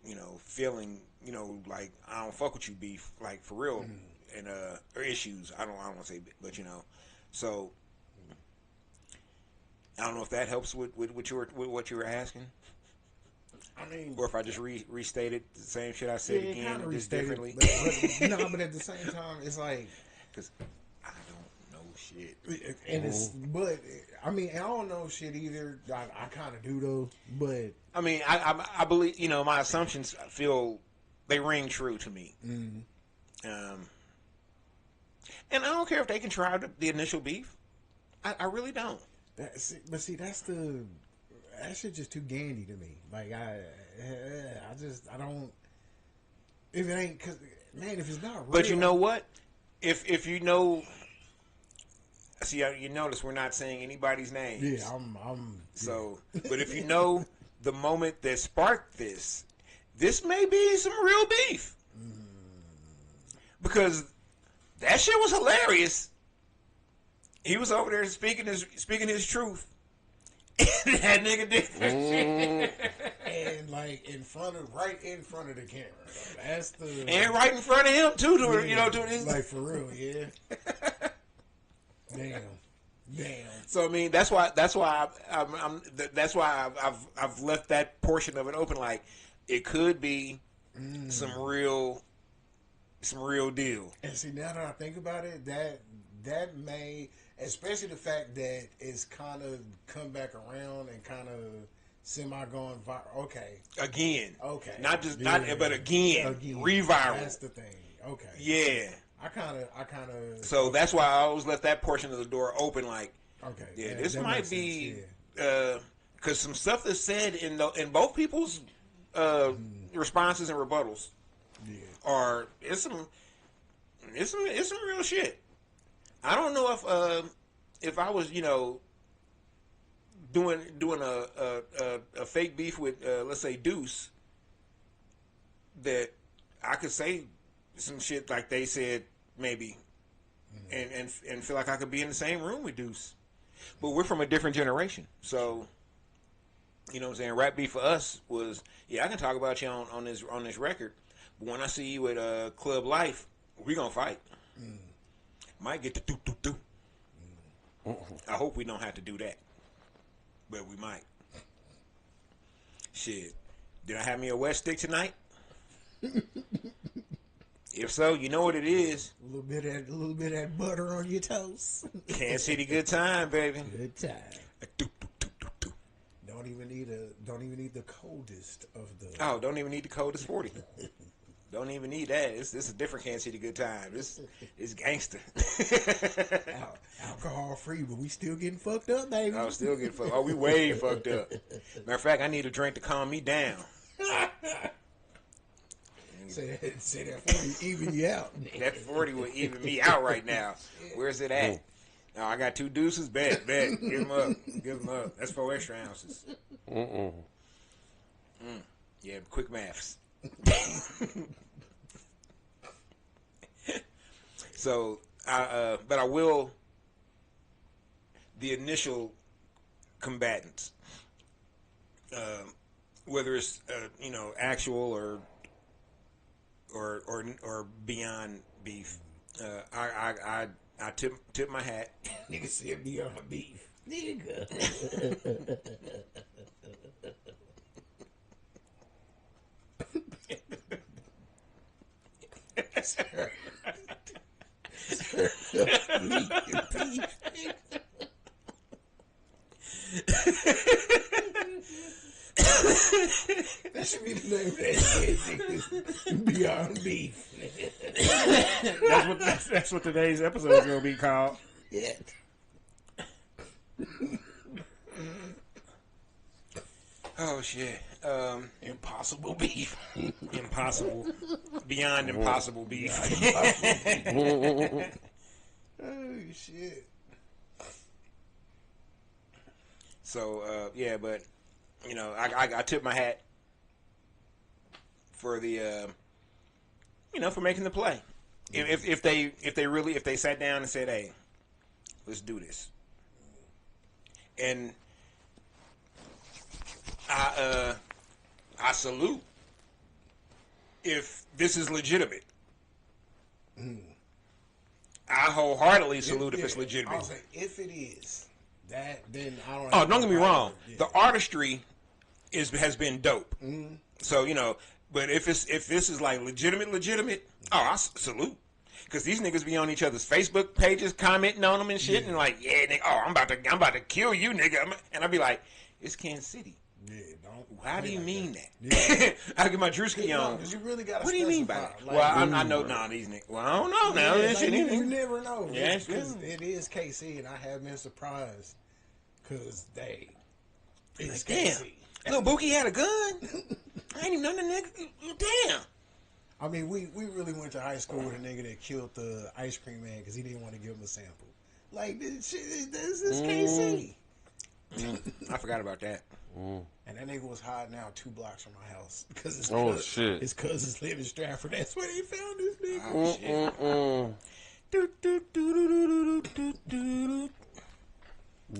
S1: you know, feeling, you know, like, I don't fuck with you beef, like, for real, and or issues. I don't want to say, but, you know, so I don't know if that helps with what you were asking.
S2: I mean,
S1: or if I just restated the same shit I said again, just differently.
S2: But at the same time, it's like,
S1: because I don't know shit,
S2: and but I mean, I don't know shit either. I kind of do though, but
S1: I mean, I believe, you know, my assumptions feel they ring true to me. And I don't care if they contrived the initial beef. I really don't.
S2: But see, that shit just too gandy to me. Like, I don't. If it ain't, cause man, if it's not real.
S1: But you know what? If you know, see, you notice we're not saying anybody's names.
S2: Yeah, I'm.
S1: So, but if you know the moment that sparked this may be some real beef, because that shit was hilarious. He was over there speaking his truth. And that nigga did that shit.
S2: And like right in front of the camera. That's the
S1: and right in front of him too. You know, to his,
S2: like, for real, yeah. Damn.
S1: So I mean, that's why I've left that portion of it open. Like, it could be some real deal.
S2: And see, now that I think about it, that may, especially the fact that it's kind of come back around and kind of semi-gone viral. Okay.
S1: Again.
S2: Okay.
S1: But again. Reviral.
S2: That's the thing. Okay.
S1: Yeah.
S2: I kind of.
S1: So that's why I always left that portion of the door open. Like,
S2: okay.
S1: yeah, this might be because some stuff that's said in both people's responses and rebuttals are it's some real shit. I don't know if I was doing a fake beef with let's say Deuce, that I could say some shit like they said maybe, and feel like I could be in the same room with Deuce, but we're from a different generation, so you know what I'm saying. Rap beef for us was I can talk about you on this record, but when I see you at Club Life, we gonna fight. Might get the do. I hope we don't have to do that, but we might. Shit, did I have me a wet stick tonight? If so, you know what it is.
S2: A little bit of that butter on your toast.
S1: Kansas City, good time, baby.
S2: Good time. Don't even need the coldest of the.
S1: Oh, don't even need the coldest 40. Don't even need that. This is a different Kansas City good time. This is gangster.
S2: Alcohol free, but we still getting fucked up, baby.
S1: Oh, still getting fucked. Oh, we way fucked up. Matter of fact, I need a drink to calm me down.
S2: Say that 40 even you out.
S1: That 40 would even me out right now. Where's it at? No, I got 2 deuces. Bet. Give them up. That's 4 extra ounces. Yeah, quick maths. So, but I will. The initial combatants, whether it's actual or beyond beef, I tip my hat.
S2: Nigga said beyond beef. Nigga. Sir. That should be the name of that shit. Beyond beef.
S1: That's what today's episode is gonna be called.
S2: Yeah.
S1: Oh shit.
S2: Impossible beef.
S1: Impossible. Beyond impossible beef.
S2: Oh shit.
S1: So but I tip my hat for the for making the play. If they sat down and said, "Hey, let's do this," and I salute if this is legitimate. I wholeheartedly salute if it's legitimate.
S2: I'll say if it is that, then I don't.
S1: Oh, don't get me wrong. Yeah. The artistry has been dope. So but if this is like legitimate, I salute. Because these niggas be on each other's Facebook pages commenting on them and shit, and like, yeah, nigga, I'm about to kill you, nigga, and I'd be like, it's Kansas City.
S2: Yeah, don't.
S1: How do you
S2: like
S1: mean
S2: that?
S1: Yeah. I get my Drewski on.
S2: Because you really got to.
S1: What do you mean by that? Well, I know these niggas. Well, I don't know now.
S2: You never know.
S1: Yeah,
S2: because it is KC, and I have been surprised because it's KC.
S1: Little Bookie had a gun. I ain't even know the nigga. Damn.
S2: I mean, we really went to high school with a nigga that killed the ice cream man because he didn't want to give him a sample. Like, this is KC.
S1: I forgot about that.
S2: And that nigga was hiding out 2 blocks from my house because his cousins live in Stratford. That's where they found this nigga.
S1: Oh, shit.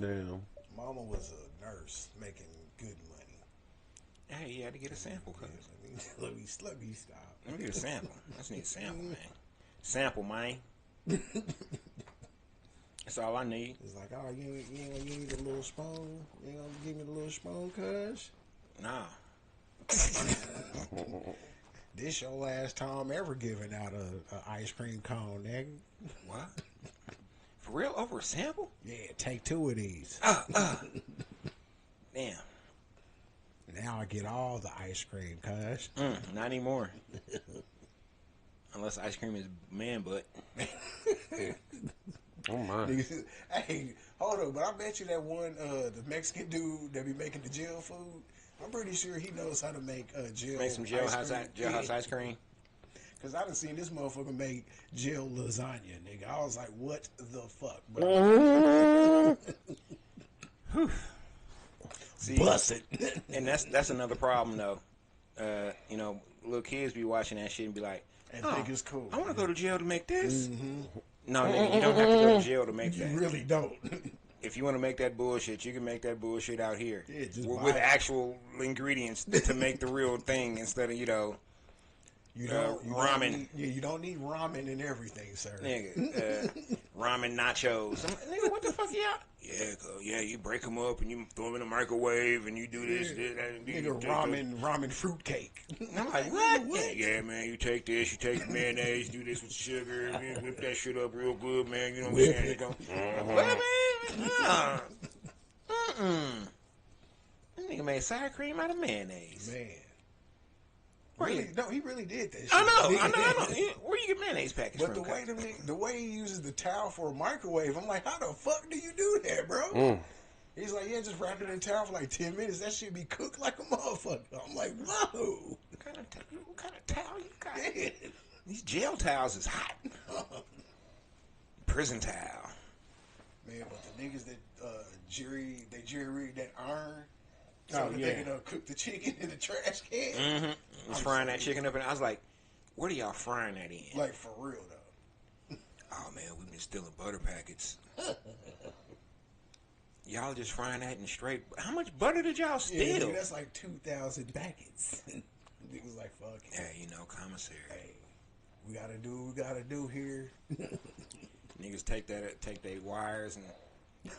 S3: Damn.
S2: Mama was a nurse making good money.
S1: Hey, you had to get a sample, cuz.
S2: Let me stop.
S1: Let me get a sample. I just need a sample, man. Sample, man. That's all I need.
S2: It's like, oh, you need a little spoon? You ain't gonna give me the little spoon, cuz?
S1: Nah.
S2: This your last time ever giving out a ice cream cone, nigga.
S1: What? For real? Over a sample?
S2: Yeah, take 2 of these.
S1: Damn.
S2: Now I get all the ice cream, cuz.
S1: Not anymore. Unless ice cream is man butt.
S3: Oh my.
S2: Niggas, hey, hold on, but I bet you that one, the Mexican dude that be making the jail food, I'm pretty sure he knows how to make jail
S1: Make some jailhouse ice cream.
S2: Because I done seen this motherfucker make jail lasagna, nigga. I was like, what the fuck, bro?
S1: See,
S2: Bust it.
S1: and that's another problem though. You know, little kids be watching that shit and be like,
S2: And think it's cool.
S1: I want to go to jail to make this. No, nigga, you don't have to go to jail to make
S2: You
S1: that.
S2: really don't.
S1: If you want to make that bullshit, you can make that bullshit out here
S2: Yeah, just
S1: with
S2: buy it.
S1: actual ingredients to make the real thing instead of
S2: You
S1: ramen.
S2: You don't need ramen and everything, sir.
S1: Nigga, ramen nachos. I'm like, nigga, what the fuck yeah, you break them up and you throw them in the microwave and you do this, that, and
S2: Nigga, ramen fruitcake.
S1: And I'm like, what? Yeah, man, you take this, you take the mayonnaise, do this with sugar, man, whip that shit up real good, man. You know what I'm saying? What, man? That nigga made sour cream out of mayonnaise.
S2: Man.
S1: Where
S2: Really,
S1: you-
S2: no, he really did that shit.
S1: I know. Where you get mayonnaise packets
S2: But
S1: from?
S2: the way he uses the towel for a microwave, I'm like, how the fuck do you do that, bro? He's like, yeah, just wrap it in towel for like 10 minutes. That shit be cooked like a motherfucker. I'm like, whoa.
S1: What kind of towel you got?
S2: Man.
S1: These jail towels is hot. Prison towel.
S2: Man, but the niggas that jury rigged that iron,
S1: Oh,
S2: so that
S1: yeah.
S2: they can cook the chicken in the trash can.
S1: Mm-hmm. Was frying that chicken up, and I was like, "What are y'all frying that in?"
S2: Like for real though.
S1: Oh man, we've been stealing butter packets. Y'all just frying that in straight. How much butter did y'all
S2: Yeah,
S1: steal?
S2: nigga, that's like 2,000 packets. Niggas like, fuck it.
S1: Hey, you know, commissary.
S2: Hey, we gotta do what we gotta do here.
S1: Niggas take their wires and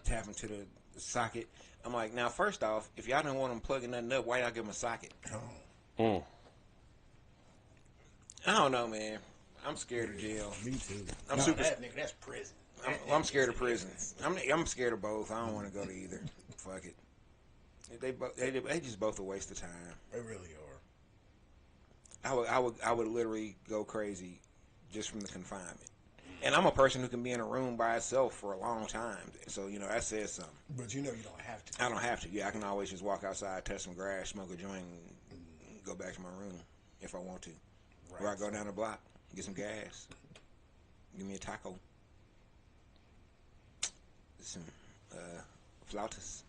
S1: tap them to the socket. I'm like, now first off, if y'all don't want them plugging nothing up, why y'all give them a socket? I don't know, man. I'm scared of jail.
S2: Me too.
S1: I'm
S2: No,
S1: super.
S2: that nigga, that's prison.
S1: I'm scared of prison. I'm scared of both. I don't want to go to either. Fuck it. They just both a waste of time.
S2: They really are.
S1: I would literally go crazy just from the confinement. And I'm a person who can be in a room by itself for a long time. So, you know, that says something.
S2: But you know you don't have to.
S1: I don't have to. Yeah, I can always just walk outside, touch some grass, smoke a joint, and go back to my room if I want to.
S2: Right.
S1: Or I go down the block, get some gas, give me a taco, some flautas,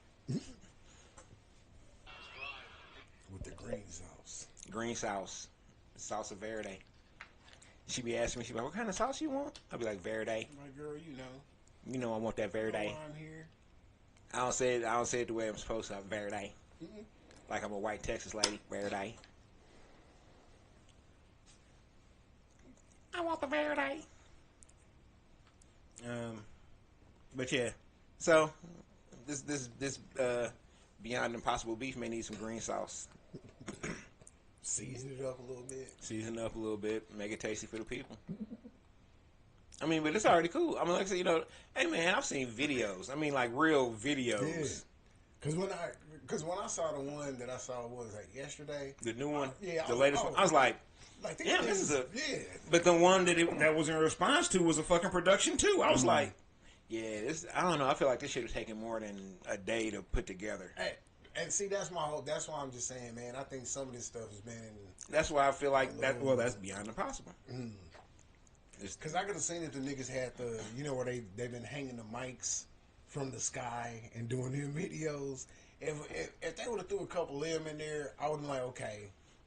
S2: With the green sauce.
S1: green sauce, salsa verde. She be asking me, she be like, what kind of sauce you want? I'll be like, verde.
S2: My girl, you know.
S1: You know I want that verde.
S2: While I'm here.
S1: I don't say it the way I'm supposed to. Verde. Like I'm a white Texas lady. Verde. I want the verde. But yeah. So this Beyond Impossible beef may need some green sauce.
S2: Season it up a little bit.
S1: Season it up a little bit, make it tasty for the people. I mean, but it's already cool. I mean, like I said, you know, hey man, I've seen videos. I mean, like real videos.
S2: Because when I saw the one that I saw, what was that, yesterday?
S1: The new one,
S2: Yeah,
S1: the latest one. I was like,
S2: these
S1: damn, this is a.
S2: Yeah.
S1: But the one that was in response to was a fucking production too. I was like, yeah, this. I don't know. I feel like this should have taken more than a day to put together.
S2: Hey, and see, that's why I'm just saying, man, I think some of this stuff has been
S1: That's why I feel like that. Well, that's beyond impossible.
S2: because I could have seen if the niggas had the, you know, where they've been hanging the mics from the sky and doing their videos. If they would have threw a couple of them in there, I would have been like, okay.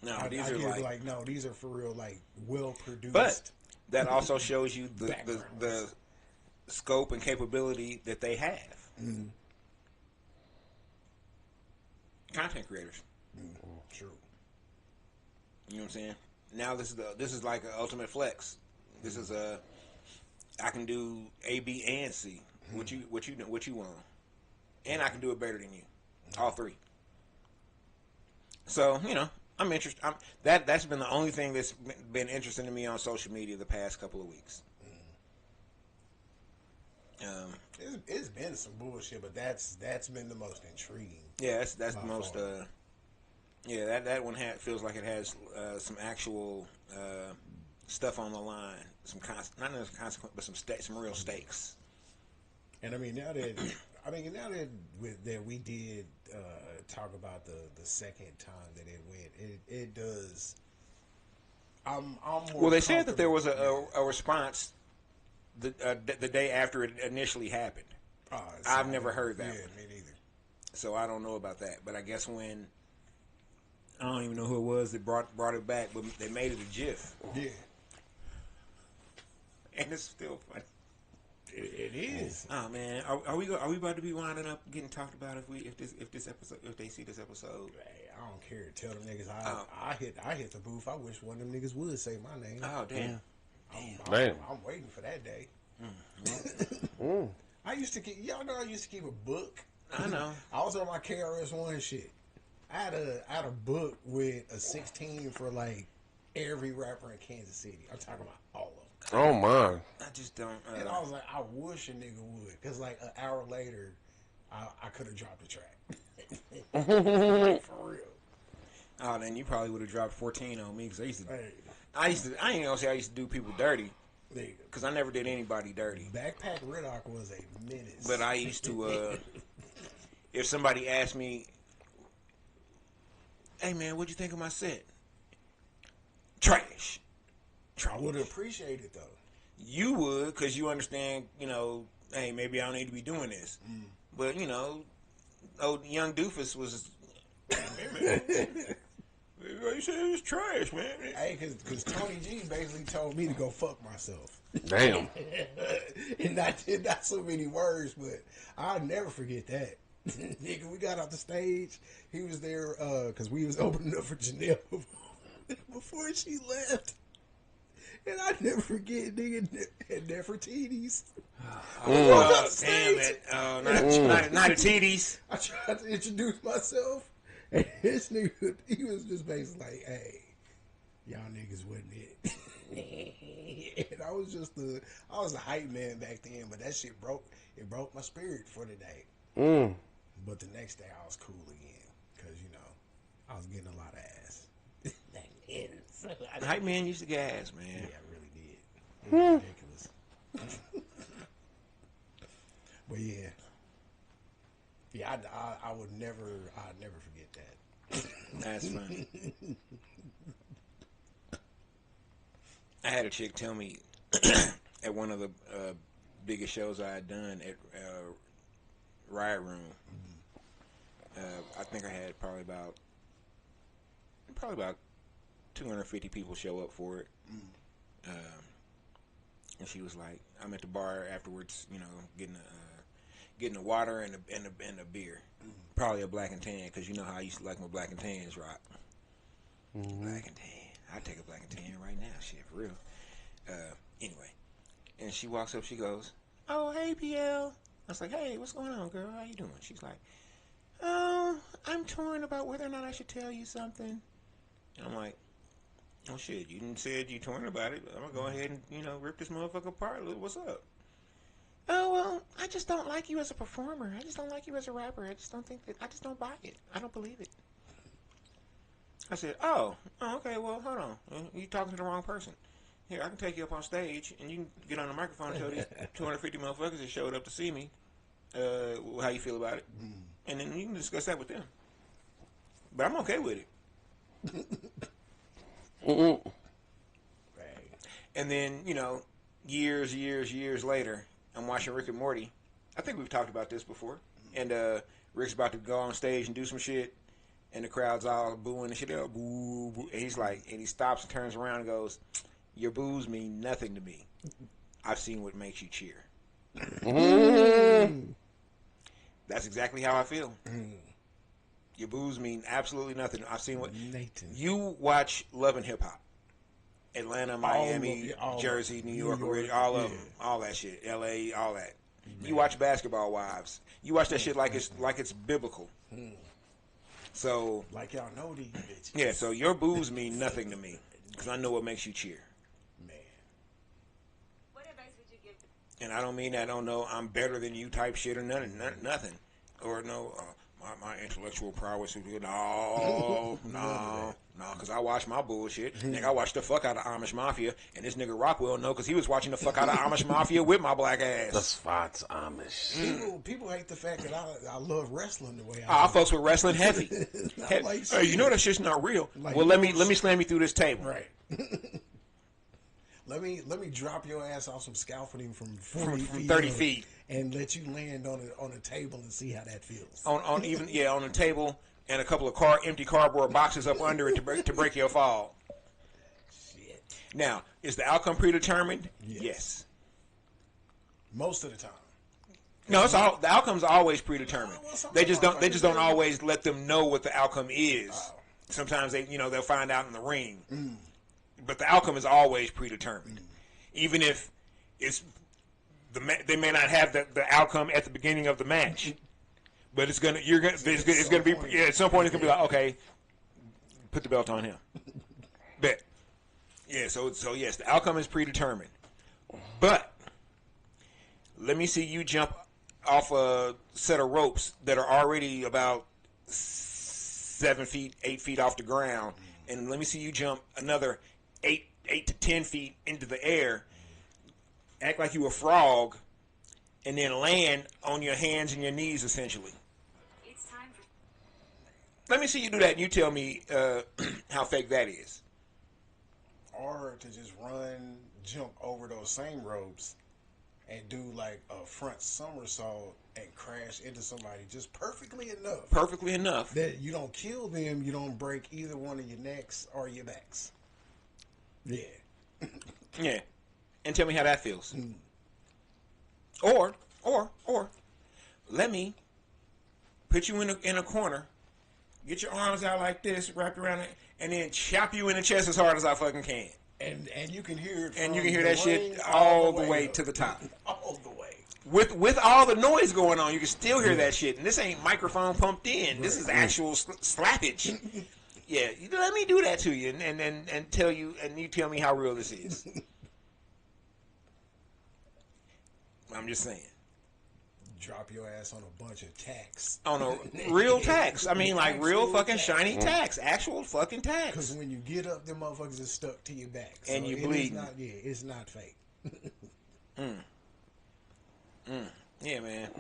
S1: No,
S2: I
S1: these are
S2: get
S1: like,
S2: no, these are for real, like well produced.
S1: but that also shows you the scope and capability that they have. Content creators.
S2: True.
S1: You know what I'm saying? Now this is like an ultimate flex. This is I can do A, B, and C. What you want, and I can do it better than you. All three. So you know, I'm interested. That's been the only thing that's been interesting to me on social media the past couple of weeks.
S2: It's been some bullshit, but that's been the most intriguing.
S1: Yeah, that's the most. Yeah, that one feels like it has some actual stuff on the line, not necessarily consequence, but some real stakes.
S2: And I mean now that that we did talk about the second time that it went, it does. I'm more.
S1: Well, they said that there was
S2: comfortable.
S1: a response the day after it initially happened. I've never heard that.
S2: Yeah,
S1: one.
S2: me neither.
S1: So I don't know about that. But I guess when I don't even know who it was that brought it back, but they made it a GIF,
S2: Yeah,
S1: and it's still funny.
S2: it is.
S1: Oh man, are we about to be winding up getting talked about if they see this episode?
S2: Hey, I don't care. Tell them niggas I hit the booth. I wish one of them niggas would say my name.
S1: Oh damn.
S2: I'm waiting for that day. I used to keep. Y'all know I used to keep a book.
S1: I know.
S2: I was on my KRS-One shit. I had a book with a 16 for like every rapper in Kansas City. I'm talking about all of them.
S3: Oh my!
S1: I just don't.
S2: And I was like, I wish a nigga would, cause like an hour later, I could have dropped the track. Like, for real.
S1: Oh, then you probably would have dropped 14 on me because I used to.
S2: Hey,
S1: I ain't gonna say I used to do people dirty
S2: nigga.
S1: because I never did anybody dirty.
S2: Backpack Riddock was a menace.
S1: But I used to. If somebody asked me, "Hey man, what'd you think of my set?" Trash.
S2: I would appreciate it though.
S1: You would, because you understand, hey, maybe I don't need to be doing this. But, old young doofus was, hey, man, you said it was trash, man.
S2: Hey, because Tony G basically told me to go fuck myself.
S3: Damn.
S2: And not so many words, but I'll never forget that. Nigga, we got off the stage. He was there because we was opening up for Janelle before she left. And I never forget, nigga, Nefertiti's.
S1: Oh, damn it. Oh, not a titties.
S2: I tried to introduce myself, and this nigga, he was just basically like, hey, y'all niggas wasn't it. And I was a hype man back then, but that shit broke my spirit for the day. But the next day I was cool again, because, I was getting a lot of ass.
S1: Hype man used to gas, man.
S2: Yeah, I really did. It was ridiculous. But yeah. Yeah, I'd never forget that.
S1: That's funny. I had a chick tell me at one of the biggest shows I had done at Riot Room. I think I had probably about 250 people show up for it. And she was like, I'm at the bar afterwards, getting the water and the beer. Probably a black and tan, because you know how I used to like my black and tans, Rock. Black and tan. I'd take a black and tan right now, shit, for real. Anyway. And she walks up, she goes, oh, hey, PL. I was like, hey, what's going on, girl? How you doing? She's like, oh, I'm torn about whether or not I should tell you something. And I'm like, oh shit, you didn't said you torn about it. I'm gonna go ahead and, rip this motherfucker apart. What's up? Oh, well, I just don't like you as a performer. I just don't like you as a rapper. I just don't buy it. I don't believe it. I said, oh, okay, well, hold on. You talking to the wrong person. Here, I can take you up on stage, and you can get on the microphone and tell these 250 motherfuckers that showed up to see me how you feel about it. And then you can discuss that with them. But I'm okay with it. And then, years later, I'm watching Rick and Morty. I think we've talked about this before. And Rick's about to go on stage and do some shit, and the crowd's all booing and shit. Boo, boo. And he's like, and he stops and turns around and goes, your boos mean nothing to me. I've seen what makes you cheer. That's exactly how I feel. Your boos mean absolutely nothing. I've seen what
S2: Nathan.
S1: You watch Love and Hip Hop. Atlanta, Miami, Jersey, New York, all of them, all that shit. LA, all that. Man. You watch Basketball Wives. You watch that shit like it's biblical. So
S2: like y'all know these bitches.
S1: Yeah, so your boos mean nothing to me because I know what makes you cheer.
S2: Man.
S4: What advice would you give?
S1: And I don't mean that. I don't know I'm better than you type shit or nothing. Or no, my intellectual prowess would be no, because I watch my bullshit. Nigga, I watched the fuck out of Amish Mafia, and this nigga Rockwell know because he was watching the fuck out of Amish Mafia with my black ass.
S3: That's Fox Amish.
S2: People hate the fact that I love wrestling the way
S1: I
S2: do.
S1: fucks with wrestling heavy.
S2: Like,
S1: Hey, you know that shit's not real.
S2: Like,
S1: Well, let me slam you through this table.
S2: Right. Let me drop your ass off some scaffolding from
S1: From
S2: 30
S1: 30 feet.
S2: and let you land on a table and see how that feels.
S1: On the table and a couple of empty cardboard boxes up under it to break your fall.
S2: Shit.
S1: Now, is the outcome predetermined? Yes.
S2: Most of the time.
S1: No, the outcome's always predetermined.
S2: Well,
S1: They just don't always let them know what the outcome is. Sometimes they'll find out in the ring. But the outcome is always predetermined. Even if they may not have the outcome at the beginning of the match. But it's gonna be at some point it's gonna be like, okay, put the belt on him. Bet. Yeah, so yes, the outcome is predetermined. But let me see you jump off a set of ropes that are already about 7 feet, 8 feet off the ground, and let me see you jump another 8 to 10 feet into the air, act like you a frog, and then land on your hands and your knees essentially.
S4: It's time for.
S1: Let me see you do that, and you tell me how fake that is.
S2: Or to just jump over those same ropes and do like a front somersault and crash into somebody just perfectly enough.
S1: Perfectly enough.
S2: That you don't kill them, you don't break either one of your necks or your backs. Yeah.
S1: Yeah. And tell me how that feels. Or let me put you in a corner, get your arms out like this, wrapped around it, and then chop you in the chest as hard as I fucking can.
S2: And you can hear it.
S1: And you can hear that shit all the way to the top.
S2: All the way.
S1: With all the noise going on, you can still hear that shit. And this ain't microphone pumped in. This is actual slappage. Yeah, let me do that to you and tell you, and you tell me how real this is. I'm just saying.
S2: Drop your ass on a bunch of tacks.
S1: On a real tax. I mean, like real fucking shiny tax. Actual fucking tax.
S2: Because when you get up, them motherfuckers are stuck to your back. So
S1: and you bleeding.
S2: It's not fake.
S1: Yeah, man.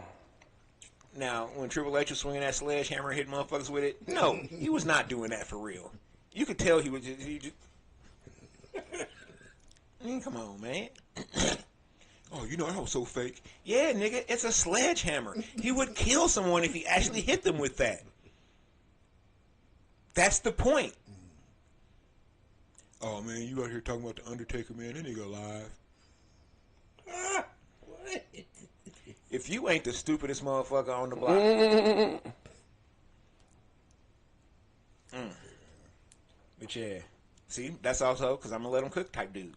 S1: Now, when Triple H was swinging that sledgehammer and hitting motherfuckers with it, no, he was not doing that for real. You could tell he was just... come on, man. Oh, you know that was so fake. Yeah, nigga, it's a sledgehammer. He would kill someone if he actually hit them with that. That's the point. Oh, man, you out here talking about the Undertaker, man. That nigga alive.
S2: What?
S1: If you ain't the stupidest motherfucker on the block. But yeah. See, that's also because I'm a let him cook type dude.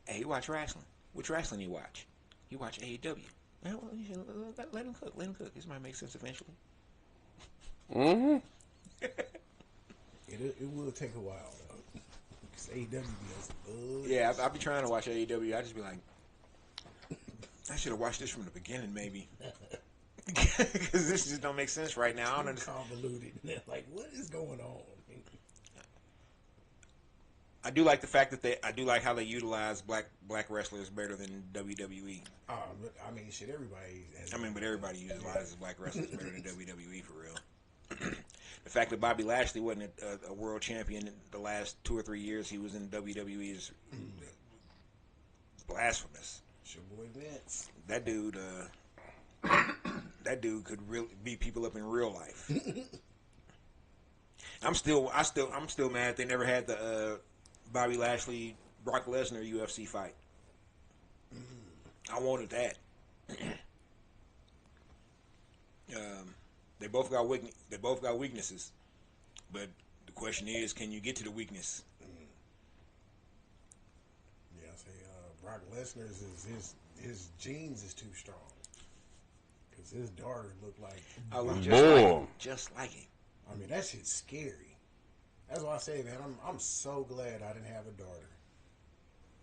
S1: Hey, you watch wrestling. Which wrestling you watch? You watch AEW. Well, you should let him cook. Let him cook. This might make sense eventually.
S2: It will take a while, though. Because AEW does good.
S1: Yeah, I'll be trying to watch AEW. I just be like, I should have watched this from the beginning, maybe. Because this just don't make sense right now. I don't understand.
S2: Convoluted. Like, what is going on?
S1: I do like the fact that I do like how they utilize black wrestlers better than WWE.
S2: But, I mean, shit, everybody.
S1: But everybody utilizes black wrestlers better than WWE for real. The fact that Bobby Lashley wasn't a world champion the last 2 or 3 years he was in WWE is blasphemous.
S2: It's your boy Vince.
S1: That dude could really beat people up in real life. I'm still mad they never had the Bobby Lashley Brock Lesnar UFC fight. I wanted that. They both got weaknesses, but the question is, can you get to the weakness?
S2: Yeah, I say Brock Lesnar's his genes is too strong. Because his daughter looked like
S1: just like him.
S2: I mean, that shit's scary. That's why I say, man, I'm so glad I didn't have a daughter.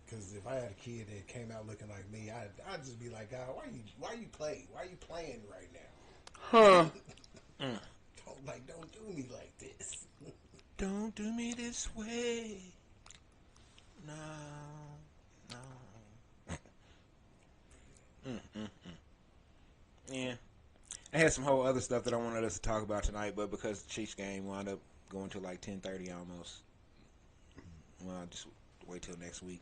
S2: Because if I had a kid that came out looking like me, I'd just be like, God, why you playing right now?
S3: Huh.
S2: Don't do me like this.
S1: Don't do me this way. No, no. Yeah. I had some whole other stuff that I wanted us to talk about tonight, but because the Chiefs game wound up going to like 10:30 almost, well, I'll just wait till next week.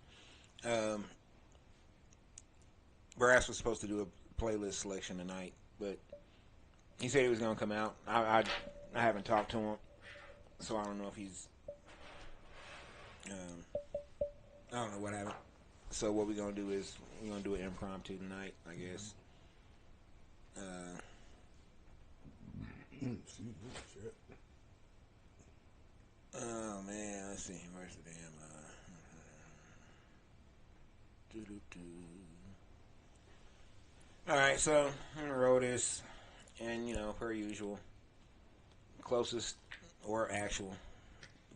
S1: Brass was supposed to do a playlist selection tonight, but he said he was going to come out. I haven't talked to him, so I don't know if he's. I don't know what happened. So what we're gonna do is we're gonna do an impromptu tonight, I guess. Oh man, let's see. Where's the damn? All right, so I'm gonna roll this, and per usual, closest or actual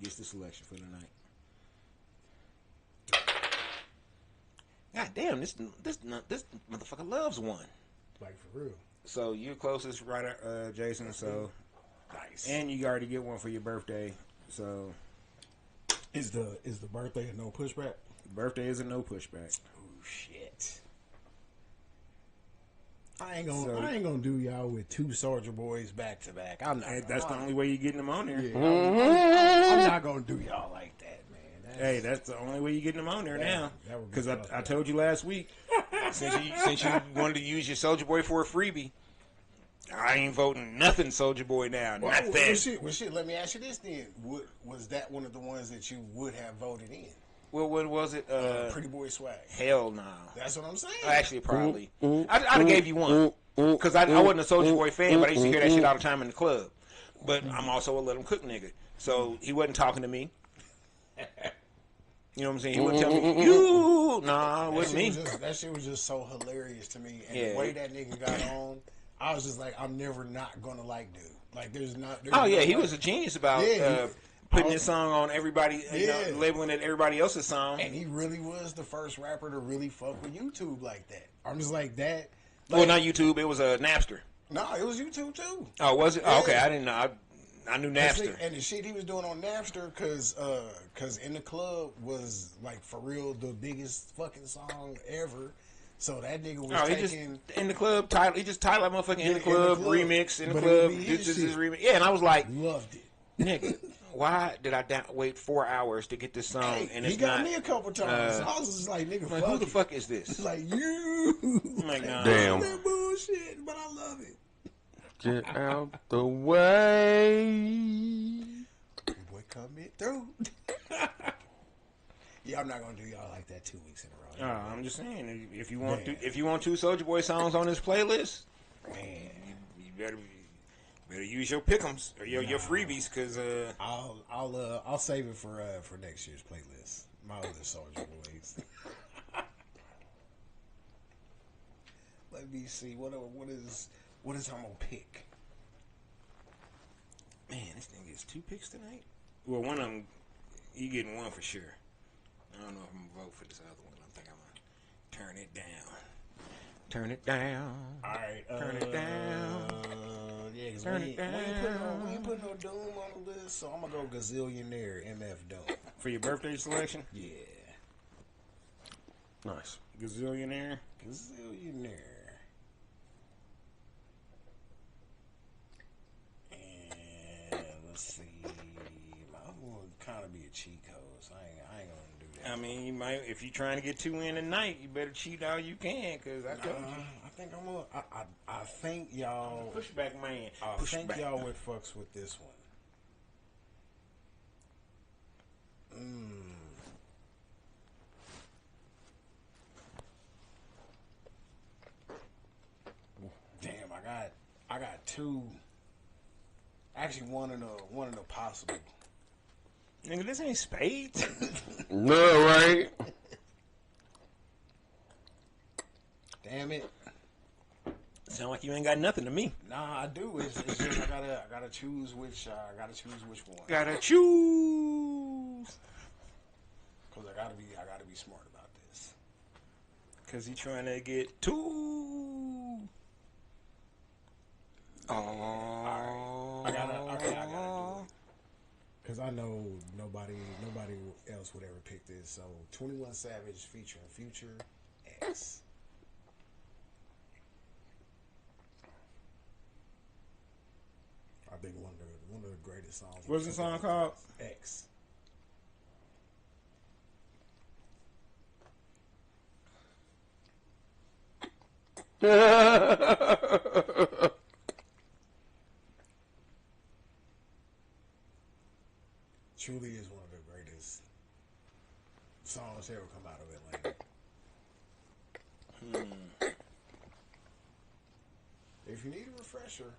S1: gets the selection for the night. God damn, this motherfucker loves one.
S2: Like for real.
S1: So you're closest, right, Jason? So
S2: Nice.
S1: and you already get one for your birthday. So
S2: Is the birthday a no pushback?
S1: birthday is a no pushback.
S2: Oh shit. I ain't gonna do y'all with two Soldier Boys back to back. I'm not.
S1: That's the only way you're getting them on there.
S2: Yeah, I'm not gonna do y'all like that, man.
S1: Hey, that's the only way you're getting them on there now.
S2: that would be
S1: Because
S2: tough.
S1: I told you last week, since you wanted to use your Soldier Boy for a freebie, I ain't voting nothing Soldier Boy now.
S2: Well,
S1: Not that.
S2: shit. Let me ask you this then: was that one of the ones that you would have voted in?
S1: Well, what was it?
S2: Pretty Boy Swag.
S1: Hell no.
S2: That's what I'm saying.
S1: Actually, probably. I'd have gave you one. Because I wasn't a Soldier Boy fan, but I used to hear that shit all the time in the club. But I'm also a let him cook nigga. So he wasn't talking to me. You know what I'm saying? He wouldn't tell me, you. Nah, it wasn't me.
S2: That shit was just so hilarious to me. And
S1: Yeah.
S2: the way that nigga got on, I was just like, I'm never not going to like dude. Like, there's
S1: Oh, yeah,
S2: no
S1: he
S2: way.
S1: was a genius about
S2: Yeah,
S1: putting his song on everybody,
S2: Yeah.
S1: labeling it everybody else's song.
S2: And he really was the first rapper to really fuck with YouTube like that. I'm just like that.
S1: Well,
S2: Like,
S1: not YouTube. It was a Napster.
S2: no, it was YouTube too.
S1: Oh, was it?
S2: Yeah.
S1: Oh, okay, I didn't know. I knew Napster.
S2: And the shit he was doing on Napster, cause In the Club was like for real the biggest fucking song ever. So that nigga was
S1: Oh, he just
S2: taking.
S1: in the club title. He just titled that motherfucking in the
S2: In the
S1: club
S2: Club.
S1: remix. In the
S2: But it would
S1: club,
S2: be his
S1: this is his
S2: shit.
S1: remix. Yeah, and I was like,
S2: Loved it.
S1: nigga, why did I wait 4 hours to get this song?
S2: Hey,
S1: And
S2: he
S1: it's
S2: got
S1: not.
S2: me a couple times. I was just like, nigga,
S1: Like,
S2: fuck
S1: who the
S2: it.
S1: fuck is this?
S2: Like you.
S1: I'm like, nah.
S3: Damn.
S2: That bullshit, but I love it.
S3: Get out the way.
S2: Boy, coming through. Yeah, I'm not gonna do y'all like that 2 weeks in a row.
S1: I'm just saying, if you want
S2: Damn.
S1: if you want two Soulja Boy songs on this playlist, man, you better use your pick'ems or your freebies, because
S2: I'll save it for next year's playlist. My other Soldier Boys. Let me see what is I'm gonna pick.
S1: man, this thing gets 2 picks tonight. Well, one of them, you getting one for sure. I don't know if I'm gonna vote for this other one. I think I'm gonna turn it down. Turn it down.
S2: All right,
S1: Turn it down.
S2: Yeah, because
S1: Turn
S2: we
S1: it
S2: ain't putting
S1: down.
S2: no Doom on the list, so I'm gonna go Gazillionaire MF Doom.
S1: For your birthday selection,
S2: Yeah,
S3: Nice.
S1: Gazillionaire.
S2: Gazillionaire. And let's see, my other one would kind of be a cheat code, so I ain't gonna do that.
S1: I mean, you might, if you're trying to get 2 in tonight, you better cheat all you can, because I told you.
S2: I think I'm gonna. I think y'all.
S1: Pushback man.
S2: I think
S1: Pushback.
S2: y'all would fucks with this one. Damn, I got two. Actually, one in the possible.
S1: Nigga, this ain't spades.
S3: No, right?
S2: Damn it.
S1: Sound like you ain't got nothing to me.
S2: Nah, I do. It's just I gotta choose which one.
S1: Gotta choose.
S2: Cause I gotta be smart about this.
S1: Cause he trying to get 2. Oh
S2: nobody else would ever pick this. So 21 Savage featuring Future X. I think one of the greatest songs.
S5: What's the song called?
S2: X. Truly is one of the greatest songs ever come out of Atlanta. If you need a refresher,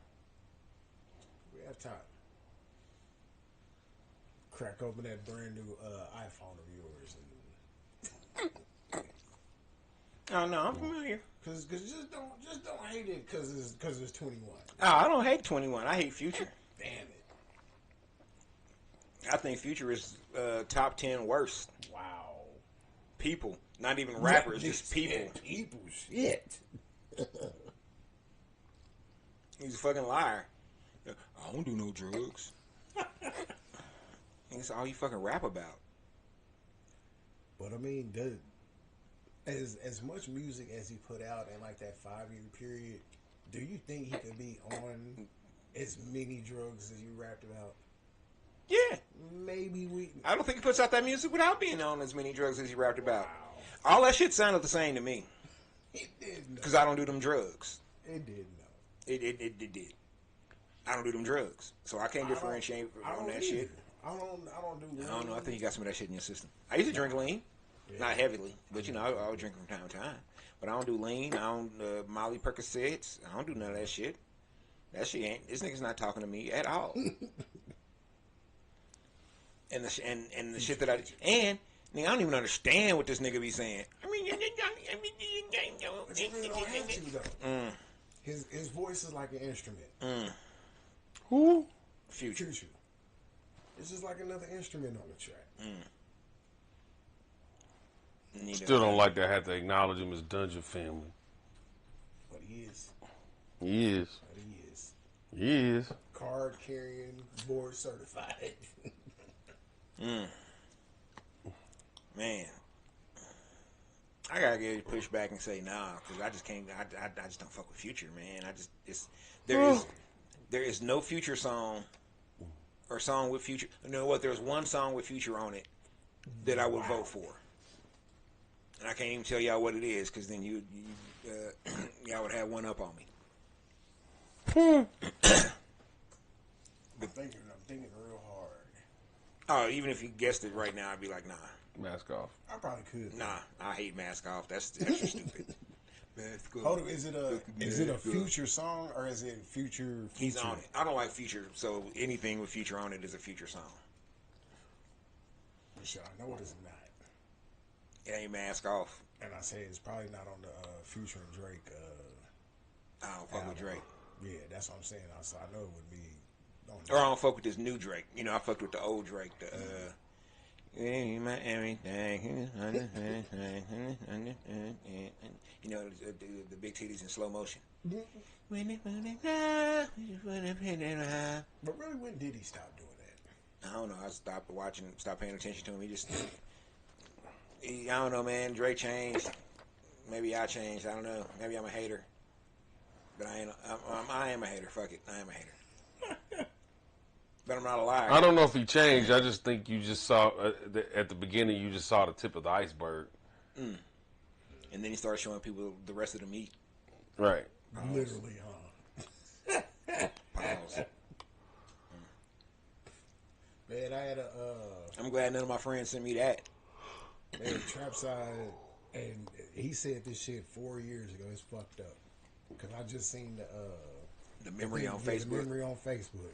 S2: we have time. Crack open that brand new iPhone of yours and
S1: Oh no, I'm familiar.
S2: Cause just don't hate it cause it's 21.
S1: Oh, I don't hate 21. I hate Future.
S2: Damn it!
S1: I think Future is top 10 worst
S2: Wow.
S1: people. Not even rappers, just people.
S2: People, shit.
S1: He's a fucking liar. I don't do no drugs. That's all you fucking rap about.
S2: But I mean, as much music as he put out in like that 5-year period, do you think he could be on as many drugs as you rapped about?
S1: Yeah.
S2: Maybe
S1: I don't think he puts out that music without being on as many drugs as he rapped about.
S2: Wow.
S1: All that shit sounded the same to me.
S2: It did.
S1: Because I don't do them drugs.
S2: It did. No.
S1: It did. I don't do them drugs. So I can't differentiate on that shit.
S2: I don't do.
S1: I don't know. I think you got some of that shit in your system. I used to drink lean.
S2: Yeah.
S1: Not heavily, but you know, I would drink from time to time. But I don't do lean. I don't Molly Percocets. I don't do none of that shit. That shit ain't. This nigga's not talking to me at all. and the shit that nigga, I don't even understand what this nigga be saying. I mean,
S2: But you really don't have to though. His voice is like an instrument.
S3: Who?
S1: Future.
S2: It's just like another instrument on the track.
S3: Still don't like to have to acknowledge him as Dungeon Family.
S2: But he is.
S3: He is.
S2: But he is.
S3: He is.
S2: Card carrying, board certified.
S1: Man, I gotta get pushed back and say nah, because I just can't. I just don't fuck with Future, man. There is no Future song or song with Future. You know what? There's one song with Future on it that I would vote for, and I can't even tell y'all what it is because then y'all would have one up on me.
S2: I'm thinking real hard.
S1: Oh, even if you guessed it right now, I'd be like, nah.
S3: Mask off.
S2: I probably could.
S1: Nah, I hate Mask Off. That's just stupid. Mask Off.
S2: Hold on, is it a Future song or is it Future?
S1: He's on it. I don't like Future, so anything with Future on it is a Future song.
S2: Sure, I know it is not.
S1: It ain't Mask Off.
S2: And I say it's probably not on the Future and Drake.
S1: I don't fuck with Drake.
S2: Yeah, that's what I'm saying. So I know it would be.
S1: Or I don't fuck with this new Drake. You know, I fucked with the old Drake. The my everything. You know, the big titties in slow motion.
S2: But really, when did he stop doing that?
S1: I don't know. I stopped paying attention to him. I don't know, man. Drake changed. Maybe I changed. I don't know. Maybe I'm a hater. But I am a hater. Fuck it. I am a hater. But I'm not a liar.
S3: I don't know if he changed. I just think you just saw at the beginning. You just saw the tip of the iceberg.
S1: And then he started showing people the rest of the meat.
S3: Right.
S2: Literally, huh?
S1: Pause.
S2: Man, I had
S1: I'm glad none of my friends sent me that.
S2: man, Trapside, and he said this shit 4 years ago. It's fucked up. Because I just seen
S1: The memory on
S2: the
S1: Facebook.
S2: memory on Facebook.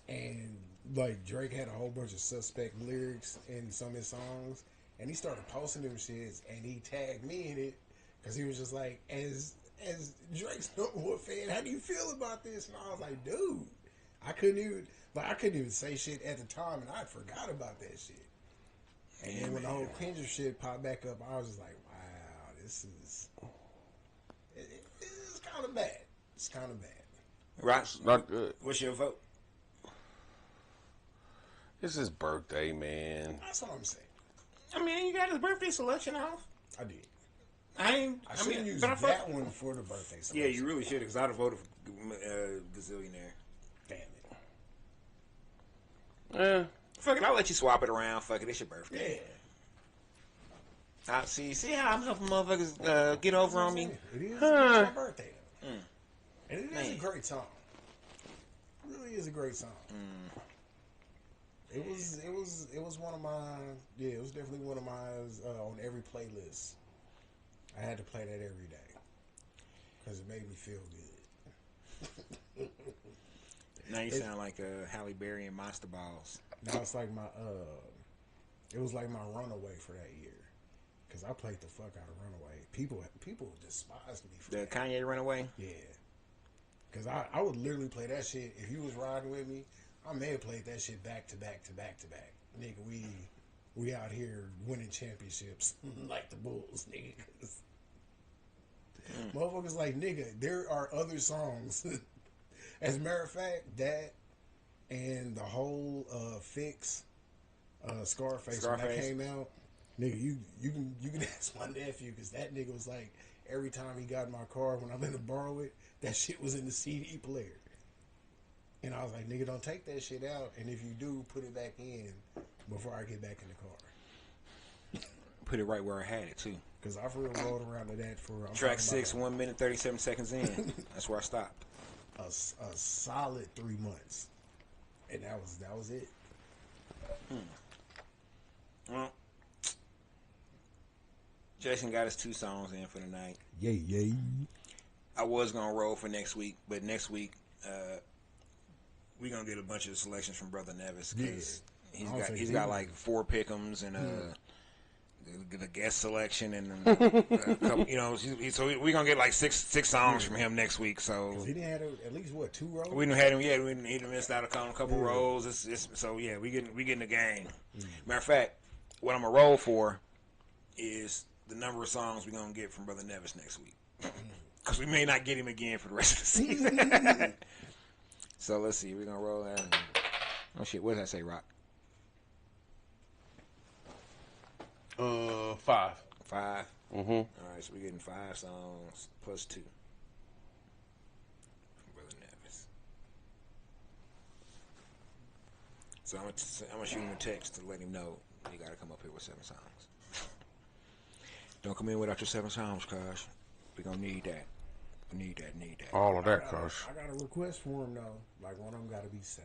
S2: And like Drake had a whole bunch of suspect lyrics in some of his songs, and he started posting them shits, and he tagged me in it because he was just like, as Drake's number one fan, how do you feel about this? And I was like, dude, I couldn't even say shit at the time, and I forgot about that shit. And then when the whole Kendrick shit popped back up, I was just like, wow, this is it's kind of bad. It's kind of bad.
S1: Right.
S3: Not good.
S1: What's your vote?
S3: It's his birthday, man.
S2: That's what I'm saying.
S1: I mean, you got his birthday selection off.
S2: I did.
S1: I
S2: shouldn't use
S1: but I
S2: that one for the birthday selection.
S1: Yeah, you really should, because I'd have voted for Gazillionaire.
S2: Damn it.
S1: Fuck it, I'll let you swap it around. Fuck it, it's your birthday.
S2: Yeah.
S1: See how I'm helping motherfuckers get over on me.
S2: It is my birthday, though.
S1: Mm.
S2: And it is a great song. It really is a great song. It was one of my, it was definitely one of my, on every playlist. I had to play that every day. Because it made me feel good.
S1: Now you sound like Halle Berry and Monster Balls.
S2: Now it's like my, it was like my runaway for that year. Because I played the fuck out of Runaway. People despised me for
S1: The
S2: that.
S1: Kanye Runaway?
S2: Yeah. Because I would literally play that shit. If you was riding with me, I may have played that shit back to back to back to back. Nigga, we out here winning championships like the Bulls, nigga. Motherfuckers like, nigga, there are other songs. As a matter of fact, that and the whole Fix Scarface when that came out, nigga, you can ask my nephew, because that nigga was like, every time he got in my car when I let him borrow it, that shit was in the CD player. And I was like, nigga, don't take that shit out, and if you do, put it back in before I get back in the car.
S1: Put it right where I had it too.
S2: Because I've really rolled around to that for
S1: track 6, 1 minute 37 seconds in. That's where I stopped.
S2: A solid 3 months, and that was it.
S1: Well, Jason got us 2 songs in for the night.
S2: Yay.
S1: I was gonna roll for next week, but next week we're gonna get a bunch of selections from Brother Nevis, because he's got like 4 pick'ems and the guest selection and a couple, you know. So we're gonna get like six songs from him next week. So
S2: he didn't have at least 2 rows.
S1: We didn't have him yet. He missed out on a couple rows. So yeah, we getting the game. Matter of fact, what I'm gonna roll for is the number of songs we're gonna get from Brother Nevis next week, because we may not get him again for the rest of the season. So let's see. We're gonna roll that. Oh shit! What did I say, Rock?
S3: 5.
S1: 5.
S3: Mm-hmm.
S1: All right, so we're getting 5 songs plus 2 from Brother Nevis. So I'm gonna shoot him a text to let him know you gotta come up here with 7 songs. Don't come in without your 7 songs, cuz we gonna need that. We need that.
S3: All of that, cuz.
S2: I got a request for him though. Like, one of them got to be Say.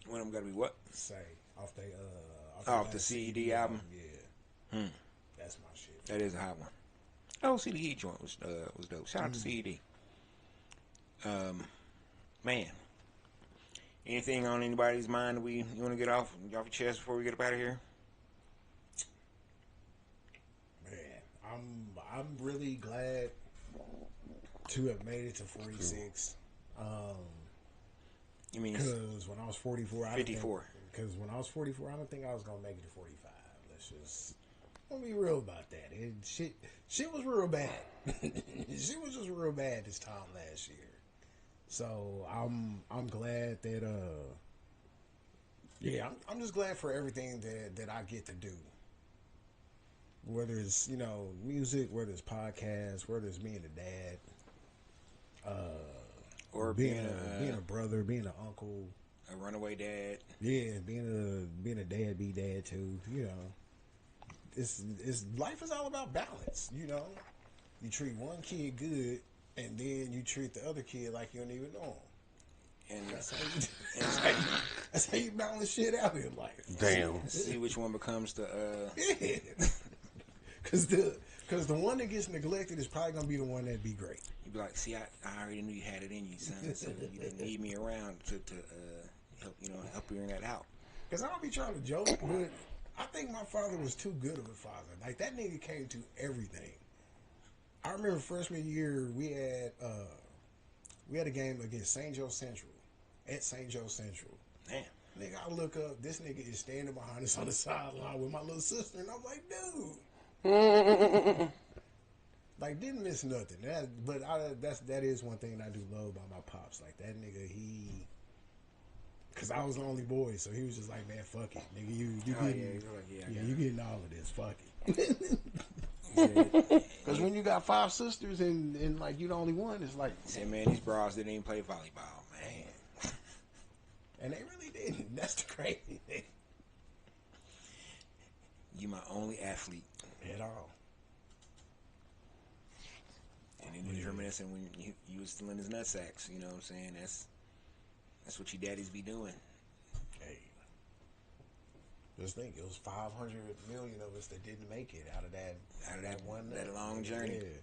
S1: One of them gotta be what?
S2: Say off they
S1: Off the CED album.
S2: Yeah. That's my shit.
S1: That is a hot one. Oh, CDE joint was dope. Shout out to CED. Man. Anything on anybody's mind that you want to get off your chest before we get up out of here?
S2: Man, I'm really glad to have made it to 46.
S1: You mean
S2: Because when I was 44,
S1: 54?
S2: Because when I was 44, I don't think I was gonna make it to 45. I'll be real about that. Shit was real bad. Shit was just real bad this time last year. So I'm glad that I'm just glad for everything that I get to do. Whether it's, music, whether it's podcasts, whether it's being a dad,
S1: or
S2: being a brother, being an uncle,
S1: a runaway dad.
S2: yeah, being a dad, be dad too. It's life is all about balance. You treat one kid good, and then you treat the other kid like you don't even know him.
S1: And
S2: That's how you balance shit out in life.
S3: Damn.
S1: see which one becomes the
S2: Yeah. Because the one that gets neglected is probably gonna be the one that'd be great.
S1: you be like, see, I already knew you had it in you, son. So you didn't need me around to help you that out.
S2: Because I don't be trying to joke, but I think my father was too good of a father. Like, that nigga came to everything. I remember freshman year we had a game against St. Joe Central at St. Joe Central.
S1: Damn.
S2: Nigga, I look up, this nigga is standing behind us on the sideline with my little sister, and I'm like, dude. Like, didn't miss nothing. That is one thing I do love about my pops. Like, that nigga, Cause I was the only boy, so he was just like, "Man, fuck it, nigga. You
S1: Oh,
S2: getting,
S1: yeah, you're like, yeah, I got
S2: you
S1: it.
S2: getting all of this. Fuck it."
S1: He said,
S2: Cause when you got 5 sisters and like you the only one, it's like,
S1: he said, man, these bras didn't even play volleyball, man.
S2: and they really didn't. That's the crazy thing.
S1: You my only athlete.
S2: At all.
S1: And then he was reminiscing when you was still in his nut sacks. You know what I'm saying? That's what your daddies be doing.
S2: Hey, just think, it was 500 million of us that didn't make it out of that one
S1: that long journey.
S2: Yeah.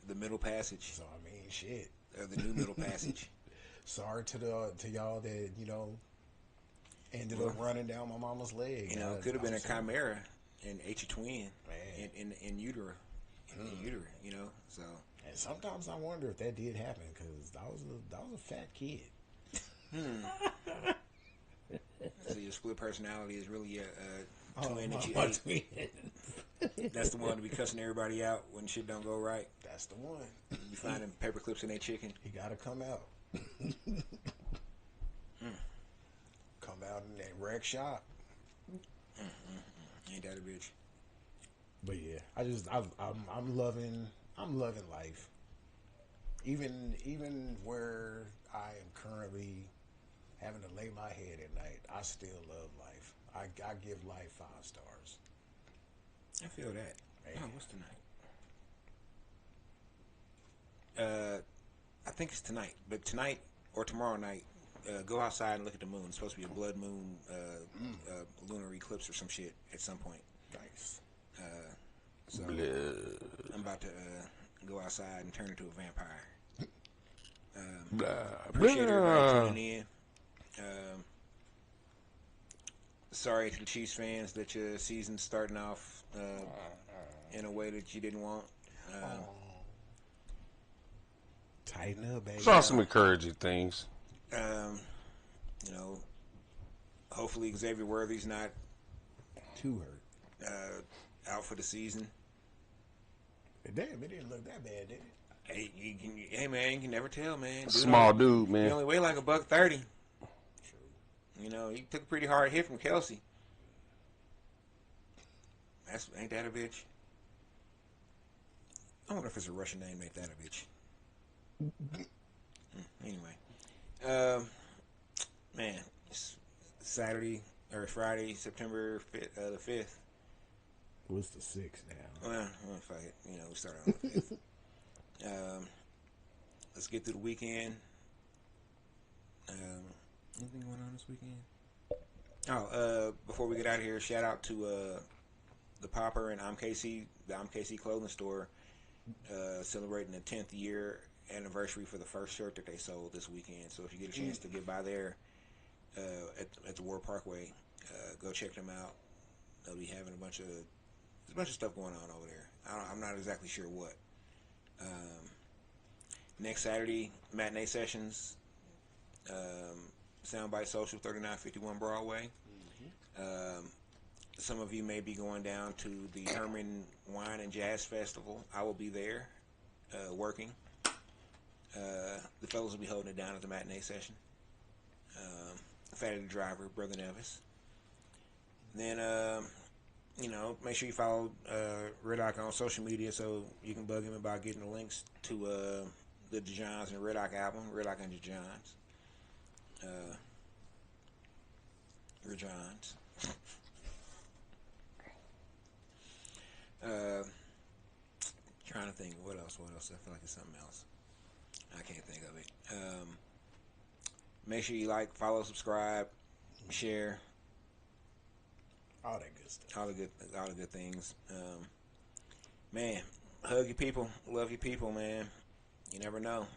S1: The middle passage.
S2: So I mean, shit.
S1: The new middle passage.
S2: Sorry to y'all that ended up running down my mama's leg.
S1: You know, it could have been a chimera and ate your twin in utero. In utero, you know, so.
S2: And sometimes I wonder if that did happen, because that was a fat kid.
S1: So your split personality is really a twin that you
S2: my
S1: ate.
S2: twin.
S1: That's the one to be cussing everybody out when shit don't go right.
S2: That's the one.
S1: You finding paper clips in their chicken.
S2: He gotta come out. Come out in that wreck shop.
S1: Ain't that a bitch?
S2: But yeah, I'm loving life. Even where I am currently having to lay my head at night, I still love life. I give life 5 stars.
S1: I feel that.
S2: Man.
S1: Oh, what's tonight? I think it's tonight, but tonight or tomorrow night, go outside and look at the moon. It's supposed to be a blood moon, lunar eclipse or some shit at some point.
S2: Nice.
S1: So I'm about to go outside and turn into a vampire. Appreciate everybody tuning in. Sorry to the Chiefs fans that your season's starting off in a way that you didn't want.
S2: Tighten up, baby.
S3: Saw some encouraging things.
S1: You know, hopefully Xavier Worthy's not
S2: Too hurt.
S1: out for the season.
S2: Damn, it didn't look that bad, did it?
S1: Hey man, you can never tell, man.
S3: Small dude,
S1: He
S3: man.
S1: only weighed like $130.
S2: True.
S1: You know, he took a pretty hard hit from Kelsey. Ain't that a bitch? I wonder if it's a Russian name. Ain't that a bitch? Anyway, man, it's Saturday or Friday, September 5th, the 5th.
S2: What's the 6th now?
S1: Well, fuck it. You know, we started on the 5th. Let's get through the weekend. Anything going on this weekend? Oh, before we get out of here, shout out to the Popper and the I'm KC clothing store, celebrating the 10th year anniversary for the first shirt that they sold this weekend. So if you get a chance to get by there at the War Parkway, go check them out. They'll be having a bunch of stuff going on over there. I'm not exactly sure what. Next Saturday, matinee sessions, Soundbite Social, 3951 Broadway. Some of you may be going down to the Herman Wine and Jazz Festival. I will be there, working. The fellas will be holding it down at the matinee session. Fatty the Driver, Brother Nevis. Then, you know, make sure you follow Red Eye on social media so you can bug him about getting the links to the DeJohns and Red Eye album, Red Eye and DeJohns. Rejohns. Trying to think what else. I feel like it's something else. I can't think of it. Make sure you like, follow, subscribe, share.
S2: All that good stuff.
S1: All the good things. Man, hug your people, love your people, man. You never know.